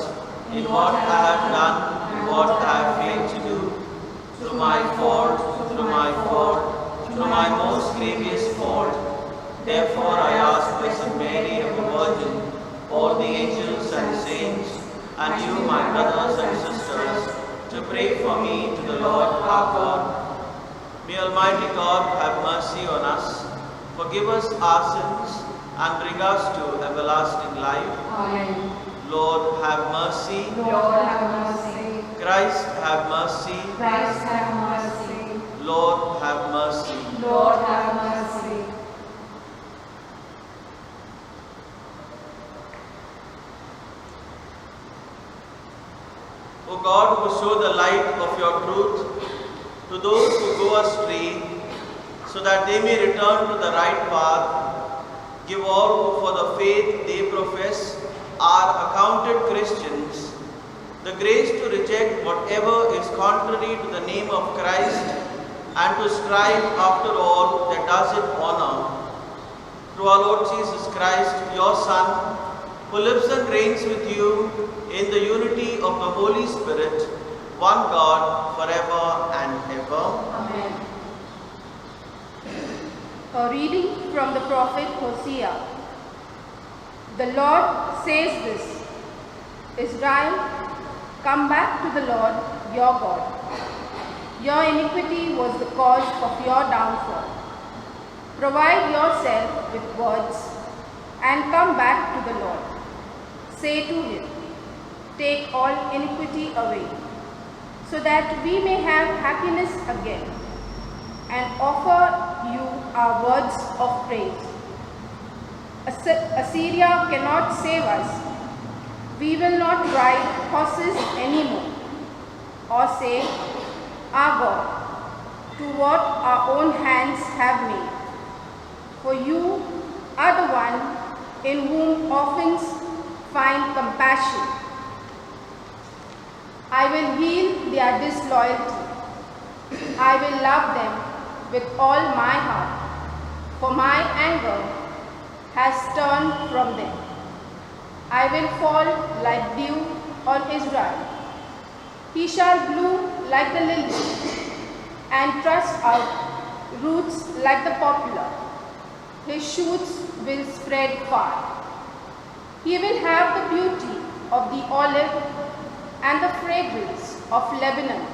in what I have done, in what I have failed to do, through my fault, through my most grievous fault. Therefore I ask Blessed Mary, ever Virgin, all the angels and saints, and you, my brothers and sisters, to pray for me to the Lord our God. May Almighty God have mercy on us, forgive us our sins, and bring us to everlasting life. Amen. Lord, have mercy. Lord, have mercy. Christ, have mercy. Christ, have mercy. Lord, have mercy. Lord, have mercy. O God, who show the light of your truth to those who go astray, so that they may return to the right path, give all who for the faith they profess are accounted Christians the grace to reject whatever is contrary to the name of Christ and to strive after all that does it honor. Through our Lord Jesus Christ, your Son, who lives and reigns with you in the unity of the Holy Spirit, one God, forever and ever. Amen. A reading from the prophet Hosea. The Lord says this: Israel, come back to the Lord your God. Your iniquity was the cause of your downfall. Provide yourself with words and come back to the Lord. Say to him, take all iniquity away, so that we may have happiness again, and offer you our words of praise. Assyria cannot save us. We will not ride horses anymore, or say, our God, to what our own hands have made. For you are the one in whom orphans find compassion. I will heal their disloyalty. I will love them with all my heart, for my anger has turned from them. I will fall like dew on Israel. He shall bloom like the lily and thrust out roots like the poplar. His shoots will spread far. He will have the beauty of the olive and the fragrance of Lebanon.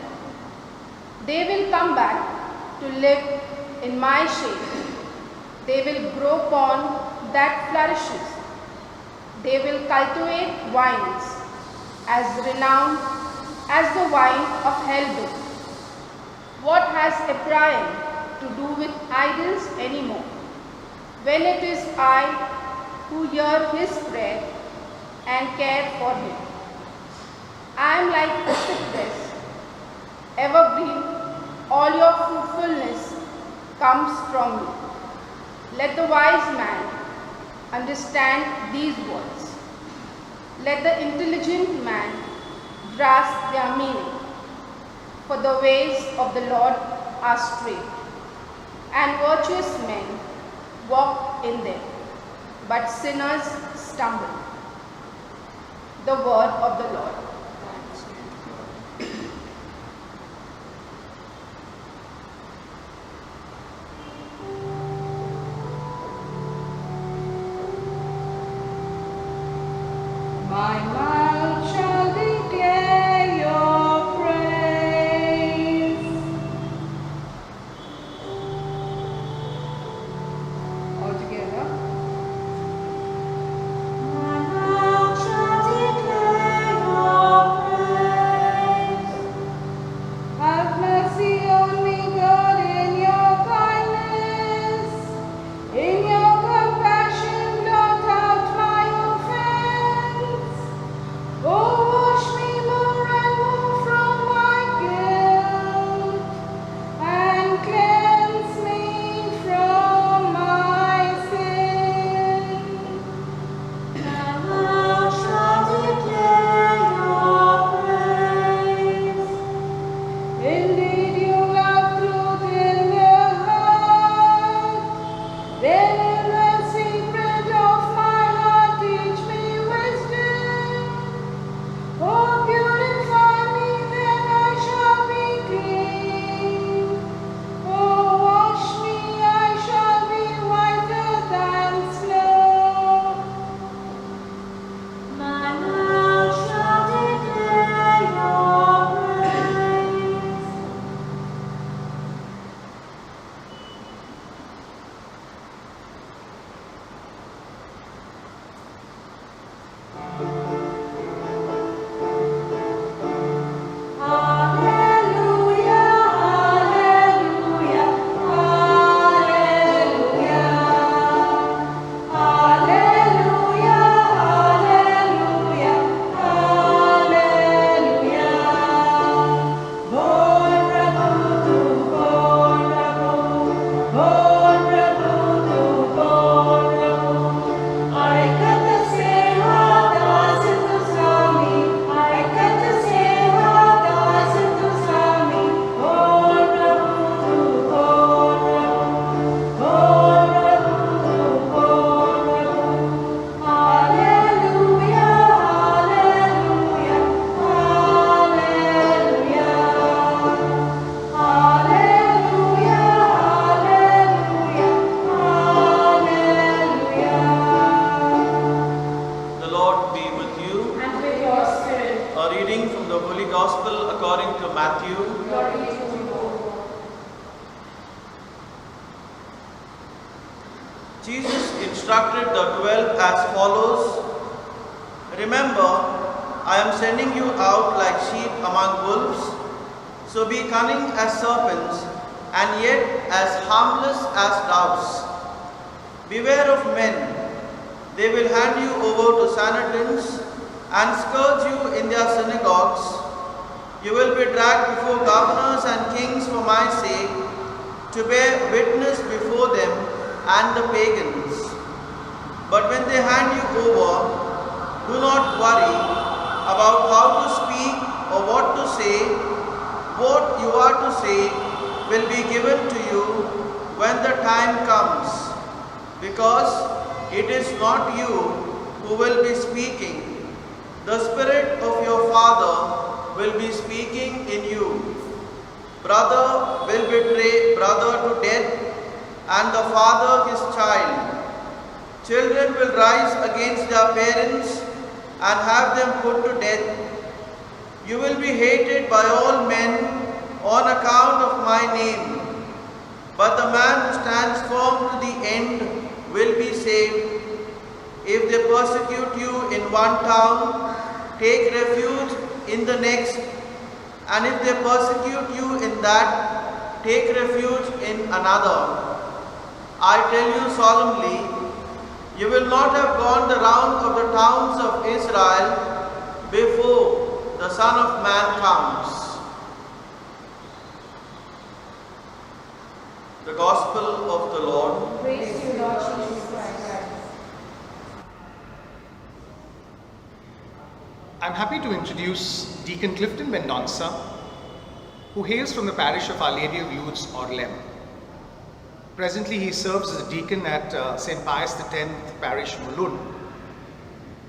They will come back to live in my shade. They will grow corn that flourishes. They will cultivate wines as renowned as the wine of Helbon. What has Ephraim to do with idols anymore, when it is I who hear his prayer and care for him? I am like a cypress, evergreen. All your fruitfulness comes from me. Let the wise man understand these words. Let the intelligent man grasp their meaning. For the ways of the Lord are straight, and virtuous men walk in them, but sinners stumble. The word of the Lord. My mouth shall declare your praise. All together. My mouth shall declare your Jesus instructed the 12 as follows: Remember, I am sending you out like sheep among wolves, so be cunning as serpents and yet as harmless as doves. Beware of men. They will hand you over to Sanhedrins and scourge you in their synagogues. You will be dragged before governors and kings for my sake, to bear witness before them and the pagans. But when they hand you over, do not worry about how to speak or what to say. What you are to say will be given to you when the time comes, because it is not you who will be speaking. The Spirit of your Father will be speaking in you. Brother will betray brother to death, and the father his child. Children will rise against their parents and have them put to death. You will be hated by all men on account of my name, but the man who stands firm to the end will be saved. If they persecute you in one town, take refuge in the next, and if they persecute you in that, take refuge in another. I tell you solemnly, you will not have gone the round of the towns of Israel before the Son of Man comes. The Gospel of the Lord. Praise to you, Lord Jesus Christ. I'm happy to introduce Deacon Clifton Mendonça, who hails from the parish of Our Lady of Lourdes, Orlem. Presently, he serves as a deacon at St. Pius X Parish, Mulund.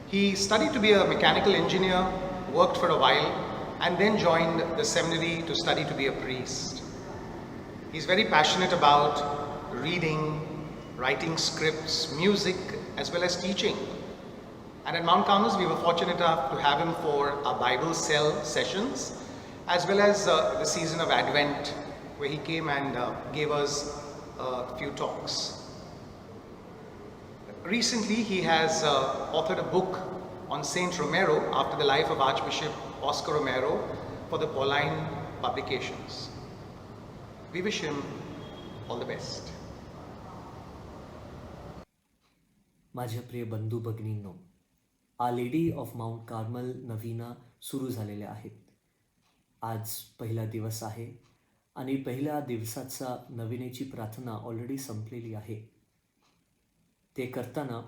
He studied to be a mechanical engineer, worked for a while, and then joined the seminary to study to be a priest. He's very passionate about reading, writing scripts, music, as well as teaching. And at Mount Carmel, we were fortunate enough to have him for our Bible cell sessions, as well as the season of Advent, where he came and gave us a few talks. Recently, he has authored a book on Saint Romero after the life of Archbishop Oscar Romero for the Pauline Publications. We wish him all the best. माझ्या प्रिय बंधू भगिनींनो, आ lady of mount Carmel नवीना सुरू झालेल्या आहेत. आज पहिला दिवस आहे आणि पहिल्या दिवसाचा नवीनेची प्रार्थना ऑलरेडी संपलेली आहे. ते करताना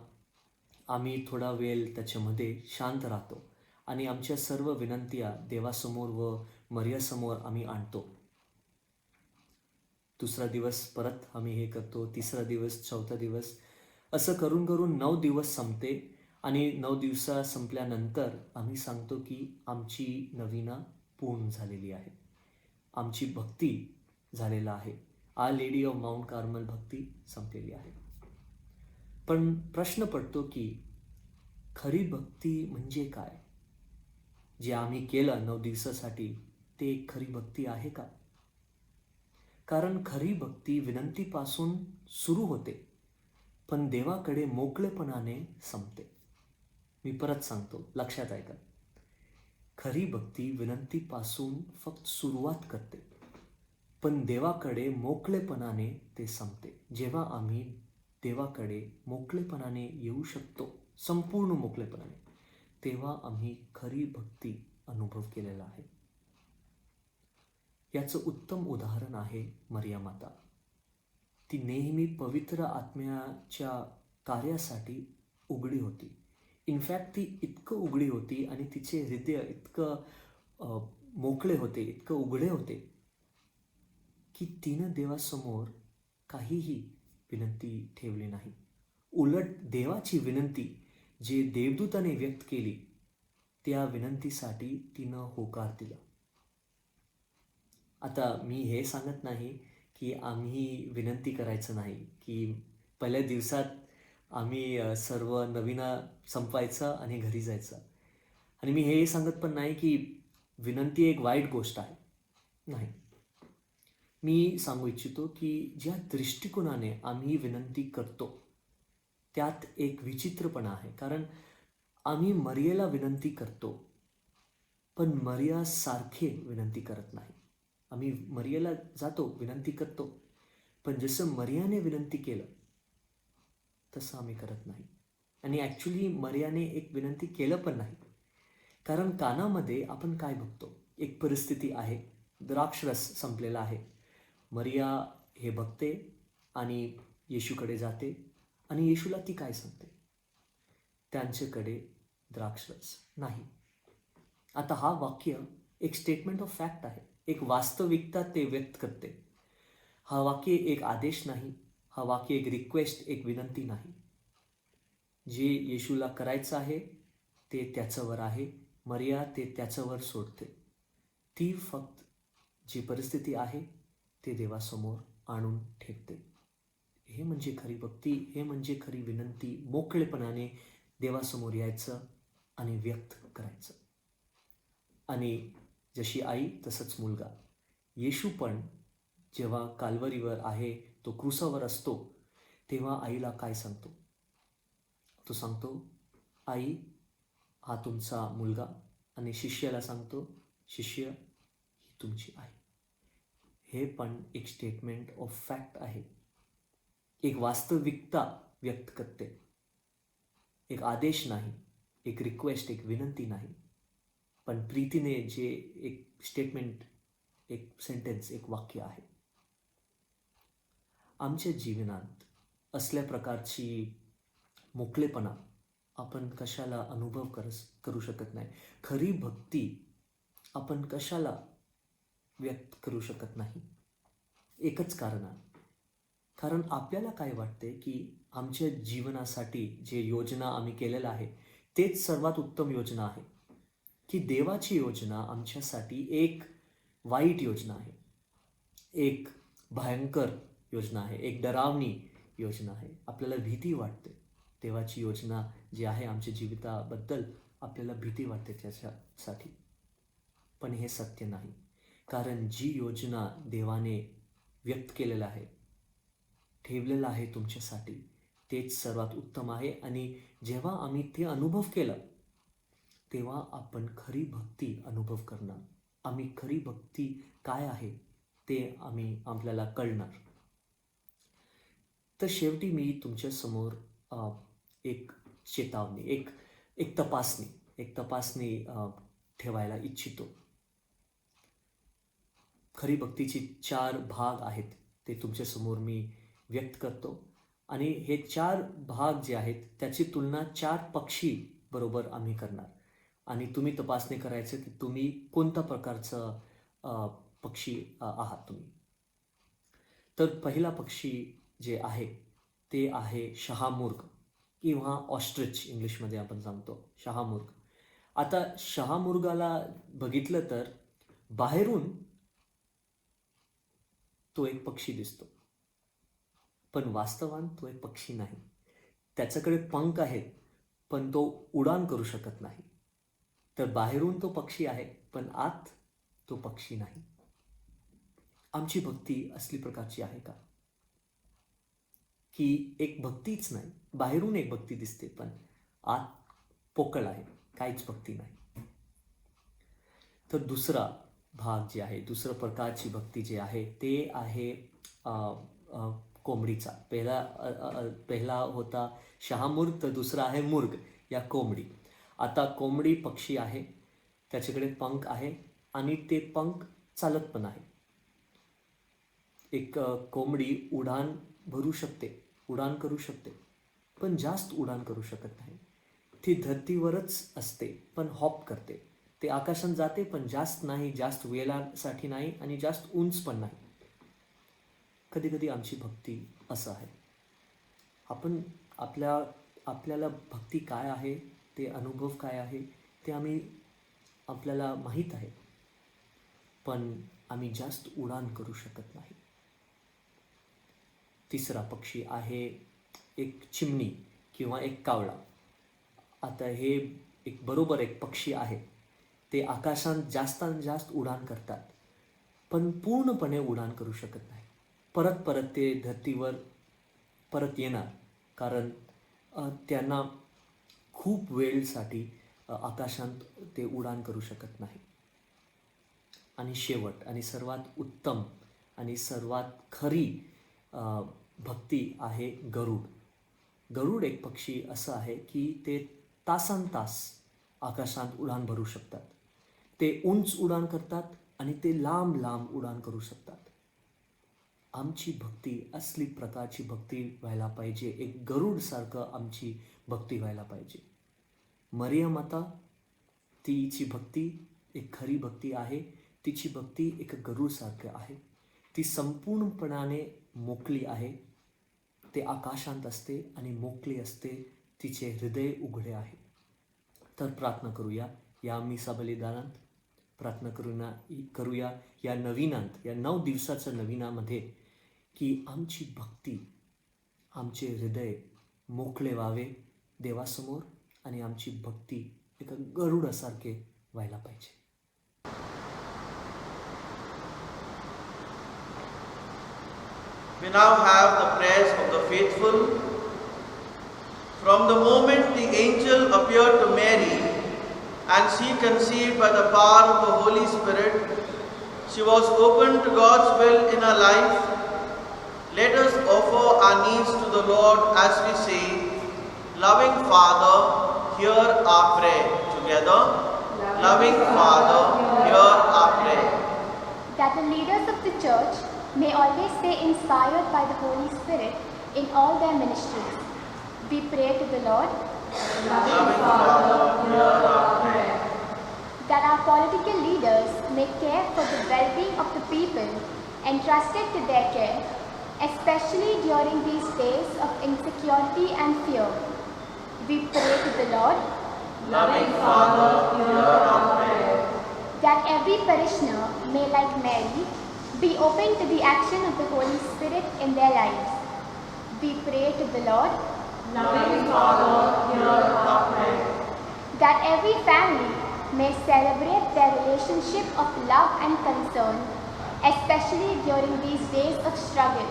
आम्ही थोडा वेळ त्याच्यामध्ये शांत राहतो आणि आमच्या सर्व विनंत्या देवासमोर व मर्यासमोर आम्ही आणतो. दुसरा दिवस परत आम्ही हे करतो, तिसरा दिवस, चौथा दिवस, असं करून करून 9 दिवस संपते आणि 9 दिवसा संपल्यानंतर आम्ही सांगतो की आमची नवीना पूर्ण झालेली आहे, आमची भक्ती झालेला आहे, आ लेडी ऑफ माउंट कार्मल भक्ती संपलेली आहे. पण प्रश्न पडतो की खरी भक्ती म्हणजे काय? जे आम्ही केलं 9 दिवसासाठी ते खरी भक्ती आहे का? कारण खरी भक्ती विनंतीपासून सुरू होते, पण देवाकडे मोकळेपणाने संपते. मी परत सांगतो, लक्षात ऐका. खरी भक्ती विनंतीपासून फक्त सुरुवात करते, पण देवाकडे मोकळेपणाने ते संपते. जेव्हा आम्ही देवाकडे मोकळेपणाने येऊ शकतो, संपूर्ण मोकळेपणाने, तेव्हा आम्ही खरी भक्ती अनुभव केलेला आहे. याचं उत्तम उदाहरण आहे मरिया माता. ती नेहमी पवित्र आत्म्याच्या कार्यासाठी उघडी होती. इनफॅक्ट ती इतकं उघडी होती आणि तिचे हृदय इतकं मोकळे होते, इतकं उघडे होते की तिनं देवासमोर काहीही विनंती ठेवली नाही. उलट देवाची विनंती जे देवदूताने व्यक्त केली, त्या विनंतीसाठी तिनं होकार दिला. आता मी हे सांगत नाही की आम्ही विनंती करायचं नाही, की पहिल्या दिवसात आम्ही सर्व नवीना संपायचं आणि घरी जायचं. आणि मी हे सांगत पण नाही की विनंती एक वाईट गोष्ट आहे, नाही. मी सांगू इच्छितो की ज्या दृष्टिकोनाने आम्ही विनंती करतो त्यात एक विचित्रपणा आहे. कारण आम्ही मरियेला विनंती करतो, पण मरियासारखे विनंती करत नाही. आम्ही मरियेला जातो, विनंती करतो, पण जसं मरियाने विनंती केलं तसं आम्ही करत नाही. आणि ॲक्च्युली मरियाने एक विनंती केलं पण नाही. कारण कानामध्ये आपण काय बघतो, एक परिस्थिती आहे, द्राक्षरस संपलेला आहे. मरिया हे बघते आणि येशूकडे जाते आणि येशूला ती काय सांगते, त्यांच्याकडे द्राक्षरस नाही. आता हा वाक्य एक स्टेटमेंट ऑफ फॅक्ट आहे, एक वास्तविकता ते व्यक्त करते. हा वाक्य एक आदेश नाही, हा वाक्य एक रिक्वेस्ट, एक विनंती नाही. जे येशूला करायचं आहे ते त्याच्यावर आहे. मरिया ते त्याच्यावर सोडते. ती फक्त जी परिस्थिती आहे ते देवासमोर आणून ठेवते. हे म्हणजे खरी भक्ती, हे म्हणजे खरी विनंती. मोकळेपणाने देवासमोर यायचं आणि व्यक्त करायचं. आणि जशी आई तसंच मुलगा. येशू पण जेव्हा काल्वरीवर आहे, तो क्रूसावर असतो, तेव्हा आईला काय सांगतो? तो सांगतो, आई हा तुमचा मुलगा. आणि शिष्याला सांगतो, शिष्य ही तुमची आई. हे पण एक स्टेटमेंट ऑफ फॅक्ट आहे, एक वास्तविकता व्यक्त करते. एक आदेश नाही, एक रिक्वेस्ट, एक विनंती नाही, पण प्रीतीने जे एक स्टेटमेंट, एक सेंटेन्स, एक वाक्य आहे. आमच्या जीवनात असल्या प्रकारची मोकळेपणा आपण कशाला अनुभव करू शकत नाही. खरी भक्ती आपण कशाला व्यक्त करू शकत नाही? एकच कारण आहे. कारण आपल्याला काय वाटते की आमच्या जीवनासाठी जे योजना आम्ही केलेलं आहे तेच सर्वात उत्तम योजना आहे, की देवाची योजना आमच्यासाठी एक वाईट योजना आहे, एक भयंकर योजना आहे, एक डरावणी योजना आहे. आपल्याला भीती वाटते. देवाची योजना जी आहे आमच्या जीविताबद्दल आपल्याला भीती वाटते त्याच्यासाठी. पण हे सत्य नाही. कारण जी योजना देवाने व्यक्त केलेलं आहे, ठेवलेलं आहे तुमच्यासाठी, तेच सर्वात उत्तम आहे. आणि जेव्हा आम्ही ते अनुभव केलं तेव्हा आपण खरी भक्ती अनुभव करणार. आम्ही खरी भक्ती काय आहे ते आपल्याला कळणार. तर शेवटी मी तुमच्यासमोर एक चेतावणी, एक तपासणी ठेवायला इच्छितो. खरी भक्तीची 4 भाग आहेत, ते तुमच्यासमोर मी व्यक्त करतो. आणि हे 4 भाग जे आहेत त्याची तुलना 4 पक्षी बरोबर आम्ही करणार. आणि तुम्ही तपासणी करायचं की तुम्ही कोणत्या प्रकारचं पक्षी आहात तुम्ही. तर पहिला पक्षी जे आहे ते आहे शहामृग किंवा ऑस्ट्रिच, इंग्लिशमध्ये आपण सांगतो शहामृग. आता शहामृगाला बघितलं तर बाहेरून तो एक पक्षी दिसतो, पण वास्तवात तो एक पक्षी नाही. त्याच्याकडे पंख आहेत पण तो उडान करू शकत नाही. तर बाहेरून तो पक्षी आहे पण आत तो पक्षी नाही. आमची भक्ती असली प्रकारची आहे का, की एक भक्तीच नाही, बाहेरून एक भक्ती दिसते पण आत पोकळ आहे, काहीच भक्ती नाही. तर दुसरा भाग जे आहे, दुसरं प्रकारची भक्ती जे आहे ते आहे कोंबडीचा. पहिला होता शहामृग, तर दुसरा आहे मुर्ग या कोंबडी. आता कोंबडी पक्षी आहे, त्याच्याकडे पंख आहे आणि ते पंख चालत पण आहे. एक कोंबडी उडान भरू शकते, उडान करू शकते, पण जास्त उडान करू शकत नाही. ती धरतीवरच असते पण हॉप करते. ते आकाशात जाते पण जास्त नाही, जास्त वेळासाठी नाही आणि जास्त उंच पण नाही. कधी कधी आमची भक्ती असं आहे. आपण आपल्याला भक्ती काय आहे, ते अनुभव काय आहे ते आपल्याला माहीत आहे, पण आम्ही जास्त उडान करू शकत नाही. तिसरा पक्षी आहे एक चिमणी किंवा एक कावळा. आता हे एक पक्षी आहे. ते आकाशात जास्तीत जास्त उडान करतात पण पूर्णपणे उडान करू शकत नाही. परत ते धरतीवर परत येणार, कारण त्यांना खूप वेळसाठी आकाशात ते उडान करू शकत नाही. आणि शेवट आणि सर्वात उत्तम आणि सर्वात खरी भक्ती आहे गरुड. गरुड एक पक्षी असं आहे की ते तासनतास आकाशात उडान भरू शकतात. ते उंच उडान करतात आणि ते लांब लांब उडान करू शकतात. आमची भक्ती असली प्रकारची भक्ती व्हायला पाहिजे. एक गरुडसारखं आमची भक्ती व्हायला पाहिजे. मरियम माता तिची भक्ती एक खरी भक्ती आहे. तिची भक्ती एक गरुडसारखं आहे. ती संपूर्णपणाने मोकळी आहे. ते आकाशात असते आणि मोकळी असते. तिचे हृदय उघडे आहे. तर प्रार्थना करूया या मिसा बलिदानात. प्रार्थना करूया या नवीनात, या 9 दिवसाच्या नवीनामध्ये की आमची भक्ती, आमचे हृदय मोकळे व्हावे देवासमोर आणि आमची भक्ती एका गरुडासारखे व्हायला पाहिजे. We now have the prayers of the faithful. From the moment the angel appeared to Mary and she conceived by the power of the Holy Spirit, she was open to God's will in her life. Let us offer our needs to the Lord as we say, Loving Father, hear our prayer. Together, Loving Father, hear our prayer. That the leaders of the Church may always stay inspired by the Holy Spirit in all their ministries. We pray to the Lord. Loving Father, hear our prayer. That our political leaders may care for the well-being of the people entrusted to their care, especially during these days of insecurity and fear. We pray to the Lord. Loving Father, hear our prayer. That every parishioner may, like Mary, be open to the action of the Holy Spirit in their lives. We pray to the Lord. Loving Father, hear our prayer. That every family may celebrate their relationship of love and concern, especially during these days of struggle.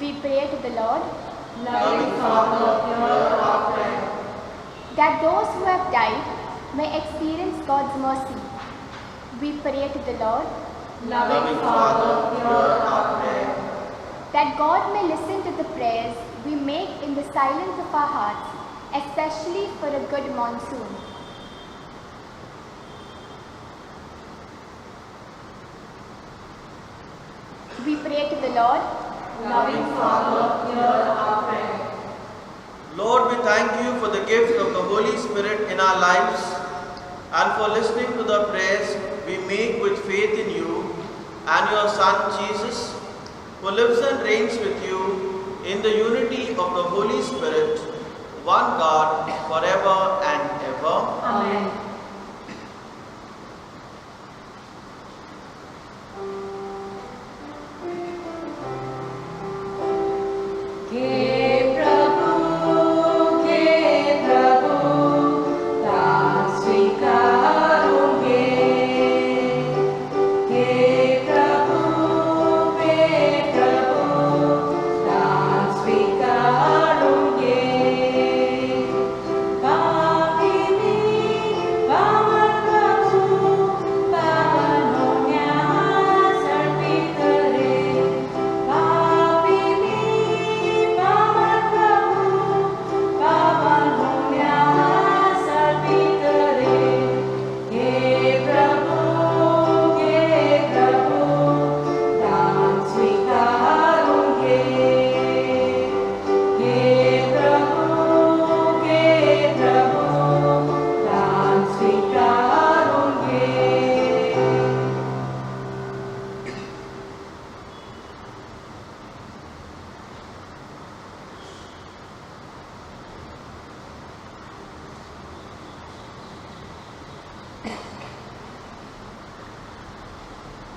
We pray to the Lord. Loving Father, hear our prayer. That those who have died may experience God's mercy. We pray to the Lord. Loving Father, hear our prayer. That God may listen to the prayers we make in the silence of our hearts, especially for a good monsoon. We pray to the Lord. Loving Father, hear our prayer. Lord, we thank you for the gift of the Holy Spirit in our lives and for listening to the prayers we make with faith in you and your Son Jesus, who lives and reigns with you in the unity of the Holy Spirit, one God, forever and ever. Amen.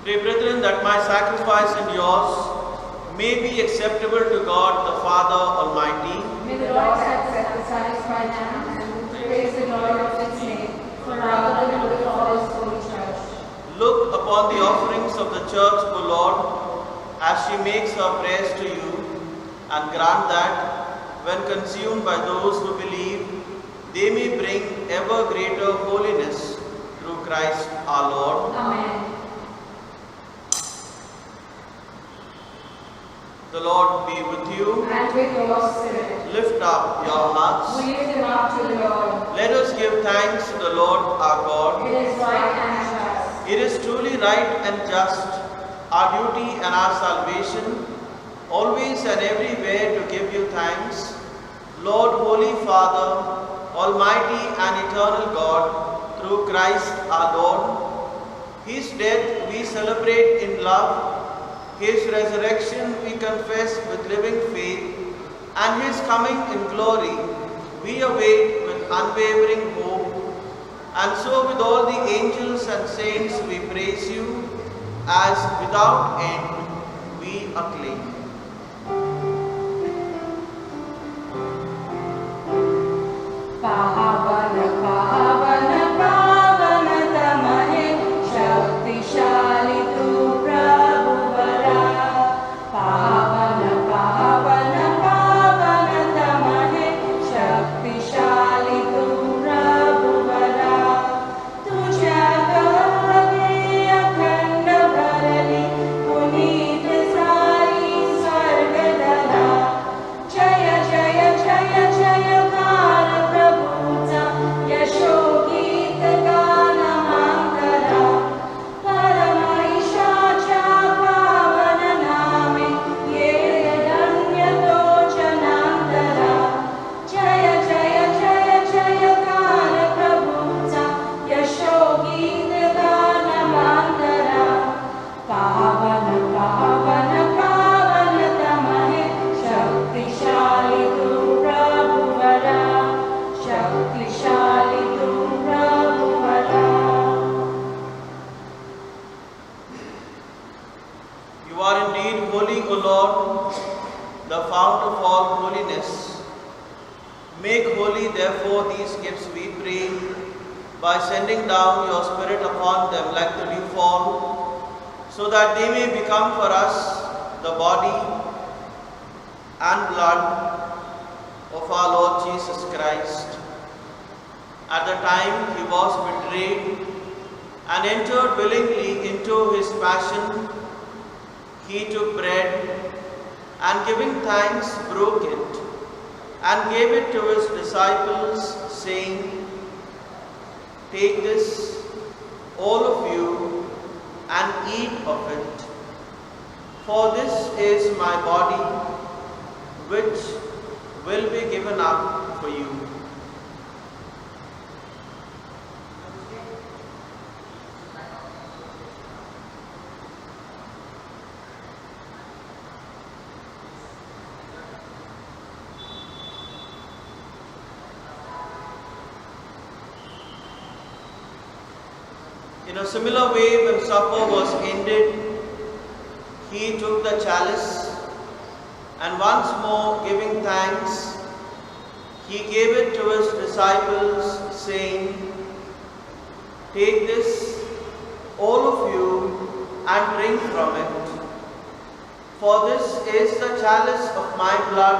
Pray, brethren, that my sacrifice and yours may be acceptable to God the Father Almighty. May the Lord accept the sacrifice and praise the glory of His name, for our good and good of His holy church. Look upon the offerings of the church, O Lord, as she makes her prayers to you, and grant that, when consumed by those who believe, they may bring ever greater holiness through Christ our Lord. Amen. The Lord be with you. And with your spirit. Lift up your hearts. We lift them up to the Lord. Let us give thanks to the Lord our God. It is right and just. It is truly right and just, our duty and our salvation, always and everywhere to give you thanks, Lord, Holy Father, Almighty and eternal God, through Christ our Lord. His death we celebrate in love, His resurrection we confess with living faith, and His coming in glory we await with unwavering hope. And so with all the angels and saints we praise you, as without end we acclaim. Pavan, pavan, pavan tamahe, Shaktishali tu Prabhuvara. Pavan, pavan, pavan tamahe, Shaktishali tu Prabhuvara. Tujha gavage akhand bharali, puneet sari swargadara. Jaya jaya jaya jaya kara prabhuta, yasho geet gana mangara. Paramaisha cha pavana name, ye danya to janantara. Jaya jaya jaya jaya kara prabhuta, yasho geet gana mangara. Pavana pavana pavana tamahe, Shaktishali tu Prabhuvara. Shaktishali tu Prabhuvara. You are indeed holy, O Lord, the fount of all holiness. Make holy, therefore, these gifts, we pray, by sending down your Spirit upon them like the dewfall, so that they may become for us the body and blood of our Lord Jesus Christ. At the time he was betrayed and entered willingly into his passion, he took bread and giving thanks broke it and gave it to his disciples, saying, "Take this, all of you, and eat of it. For this is my body, which will be given up for you." In a similar way, when supper was ended, he took the chalice and once more giving thanks, he gave it to his disciples, saying, "Take this, all of you, and drink from it. For this is the chalice of my blood,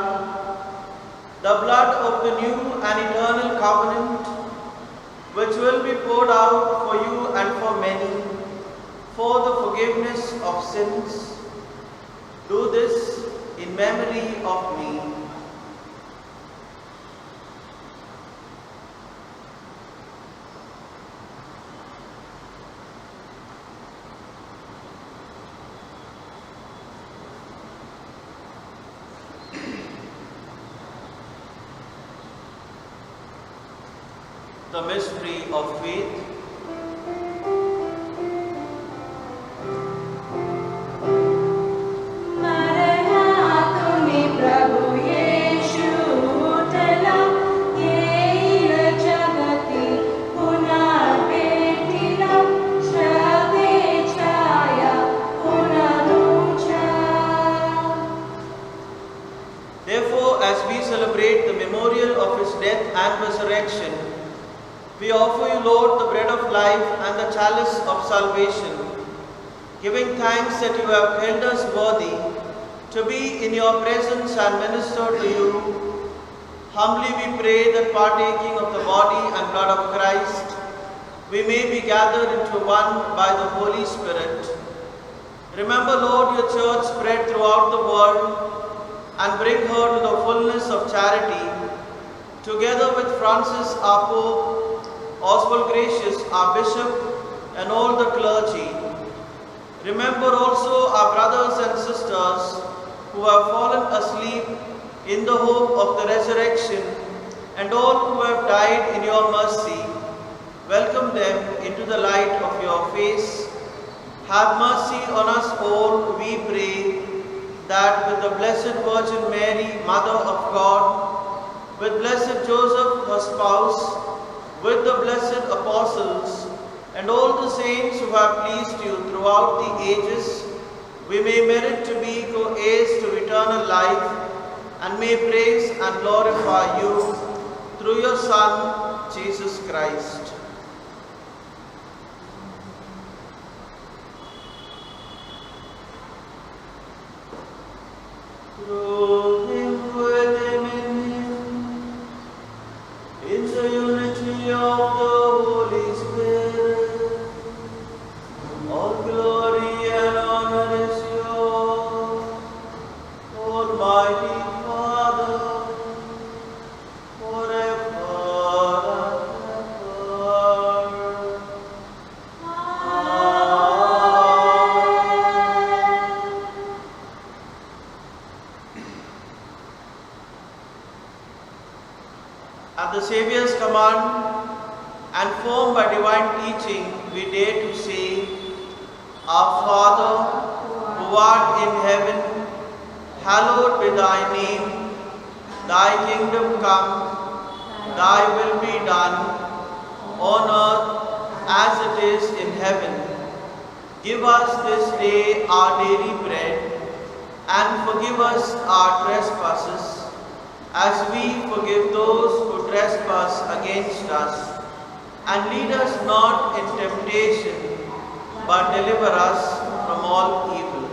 the blood of the new and eternal covenant, which will be poured out for you and for many, for the forgiveness of sins. Do this in memory of me." The mystery of faith. Maranatha Prabhu Yeshu Tala, Yeil Jagati Punarpetila, Shraddhe Chaya Punarucha. Therefore, as we celebrate the memorial of his death and resurrection, we offer you, Lord, the bread of life and the chalice of salvation, giving thanks that you have held us worthy to be in your presence and minister to you Humbly we pray that partaking of the body and blood of Christ, we may be gathered into one by the Holy Spirit. Remember, Lord, your church spread throughout the world and bring her to the fullness of charity, together with Francis, our Pope, Oswald Gracious, our Bishop, and all the clergy. Remember also our brothers and sisters who have fallen asleep in the hope of the resurrection, and all who have died in your mercy. Welcome them into the light of your face. Have mercy on us all, we pray, that with the Blessed Virgin Mary, Mother of God, with Blessed Joseph, her spouse, with the blessed apostles, and all the saints who have pleased you throughout the ages, we may merit to be co-heirs to eternal life, and may praise and glorify you through your Son, Jesus Christ. Through him, with him, in the unity of the Holy Spirit, all glory and honor is yours, Almighty Father, forever and ever. Amen. At the Saviour's command and formed by divine teaching, we dare to say, Our Father, who art in heaven, hallowed be thy name. Thy kingdom come, thy will be done, on earth as it is in heaven. Give us this day our daily bread, and forgive us our trespasses, as we forgive those who trespass against us. And lead us not in temptation, but deliver us from all evil.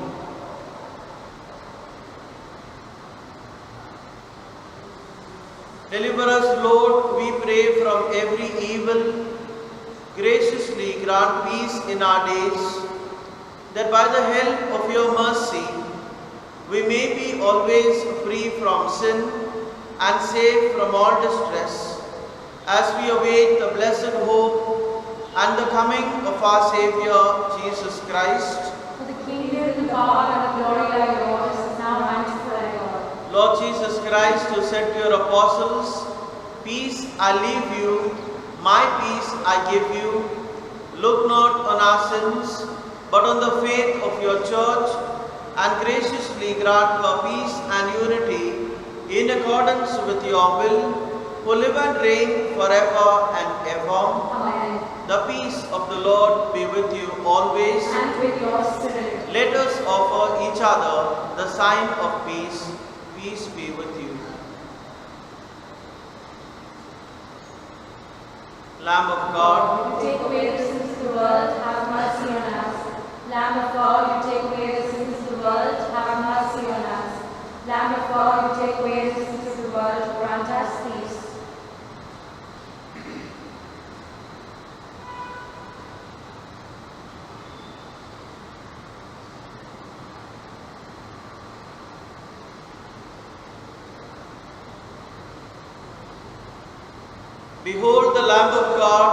Deliver us, Lord, we pray, from every evil. Graciously grant peace in our days, that by the help of your mercy, we may be always free from sin and safe from all distress, as we await the blessed hope and the coming of our Saviour, Jesus Christ. For the kingdom, the power, and the glory are yours, now and forever. Lord Jesus Christ, who said to your apostles, Peace I leave you, my peace I give you. Look not on our sins, but on the faith of your church, and graciously grant her peace and unity in accordance with your will, who live and reign forever and ever. Amen. The peace of the Lord be with you always. And with your spirit. Let us offer each other the sign of peace. Peace be with you. Lamb of God, You take away the sins of the world, have mercy on us. Lamb of God, you take away the sins of the world, have mercy on us. Lamb of God, you take away the sins of the world, grant us peace. behold the Lamb of God.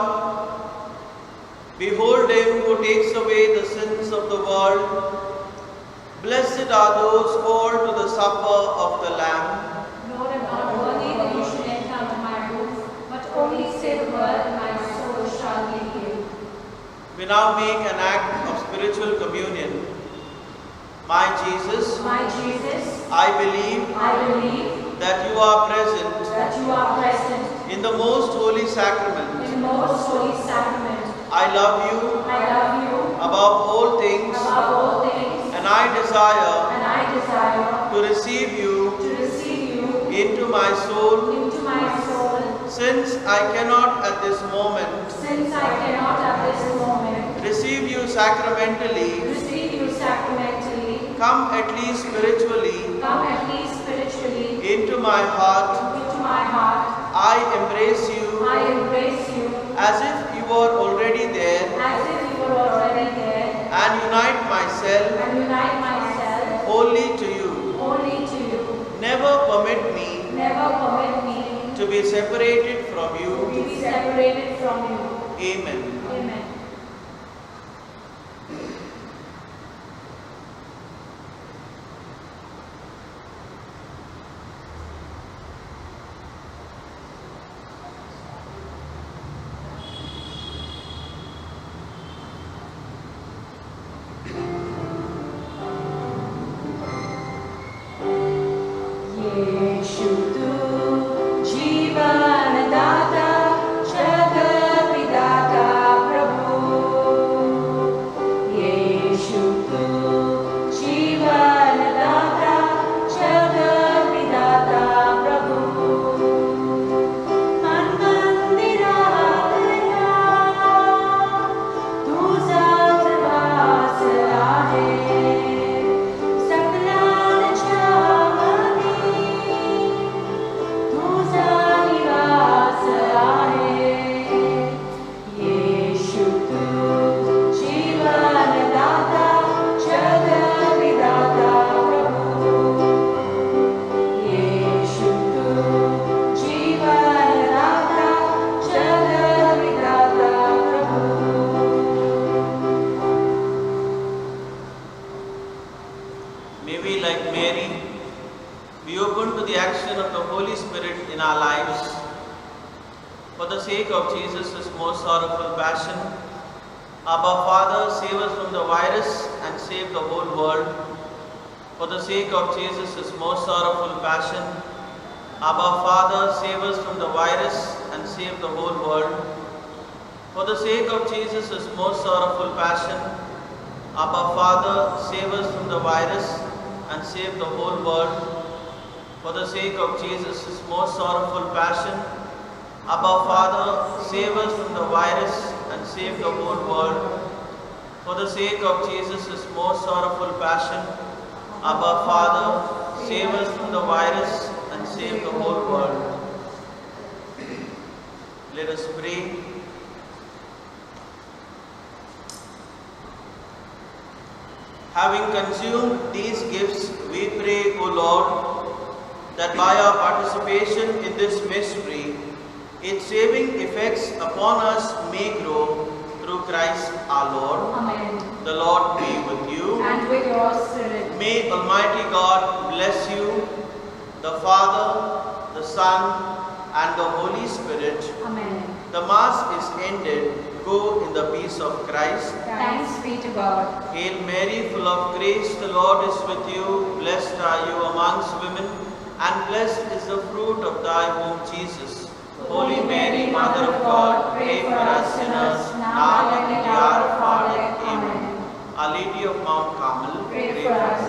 Behold him who takes away the sins of the world. Blessed are those called to the supper of the Lamb. Lord, I'm not worthy that you should enter under my roof, but only say the word, and my soul shall be healed. We now make an act of spiritual communion. My Jesus, I believe that you are present in the most holy sacrament. I love you above all things, and I desire to receive you into my soul. Since I cannot at this moment receive you sacramentally, come at least spiritually into my heart. embrace you I embrace you as if you were already there as if you were already there, and unite myself and unite myself wholly to you. only to you. Never permit me Never permit me to be separated from to you. be separated from you. Amen. Amen. यीशु तू जीवन दाता जगत विधाता प्रभु, यीशु तू जीवन दाता जगत विधाता प्रभु, मन मंदिरात या तुझा वास आहे, सकलान छावणी तुझा निवास आहे. येशू तू जीवन दाता जगत विधाता प्रभु, येशू तू जीवन दाता जगत विधाता प्रभु. May we, like Mary, be open to the action of the Holy Spirit in our lives. For the sake of Jesus' most sorrowful passion, Abba Father, save us from the virus and save the whole world. For the sake of Jesus' most sorrowful passion, Abba Father, save us from the virus and save the whole world. For the sake of Jesus' most sorrowful passion, Abba Father, save us from the virus and save the whole world. For the sake of Jesus' most sorrowful passion, Abba Father, save us from the virus and save the whole world. For the sake of Jesus' most sorrowful passion, Abba Father, save us from the virus and save the whole world. Let us pray. Having consumed these gifts, we pray, O Lord, that by our participation in this mystery, its saving effects upon us may grow through Christ our Lord. Amen. The Lord be with you. And with your spirit. May Almighty God bless you, the Father, the Son, and the Holy Spirit. Amen. The Mass is ended. Go in the peace of Christ. Thanks be to God. Hail Mary, full of grace, the Lord is with you. Blessed are you amongst women, and blessed is the fruit of thy womb, Jesus. Holy Mary, Mother of God, pray for us sinners, now and at the hour of our death. Amen. Our Lady of Mount Carmel, Pray for us.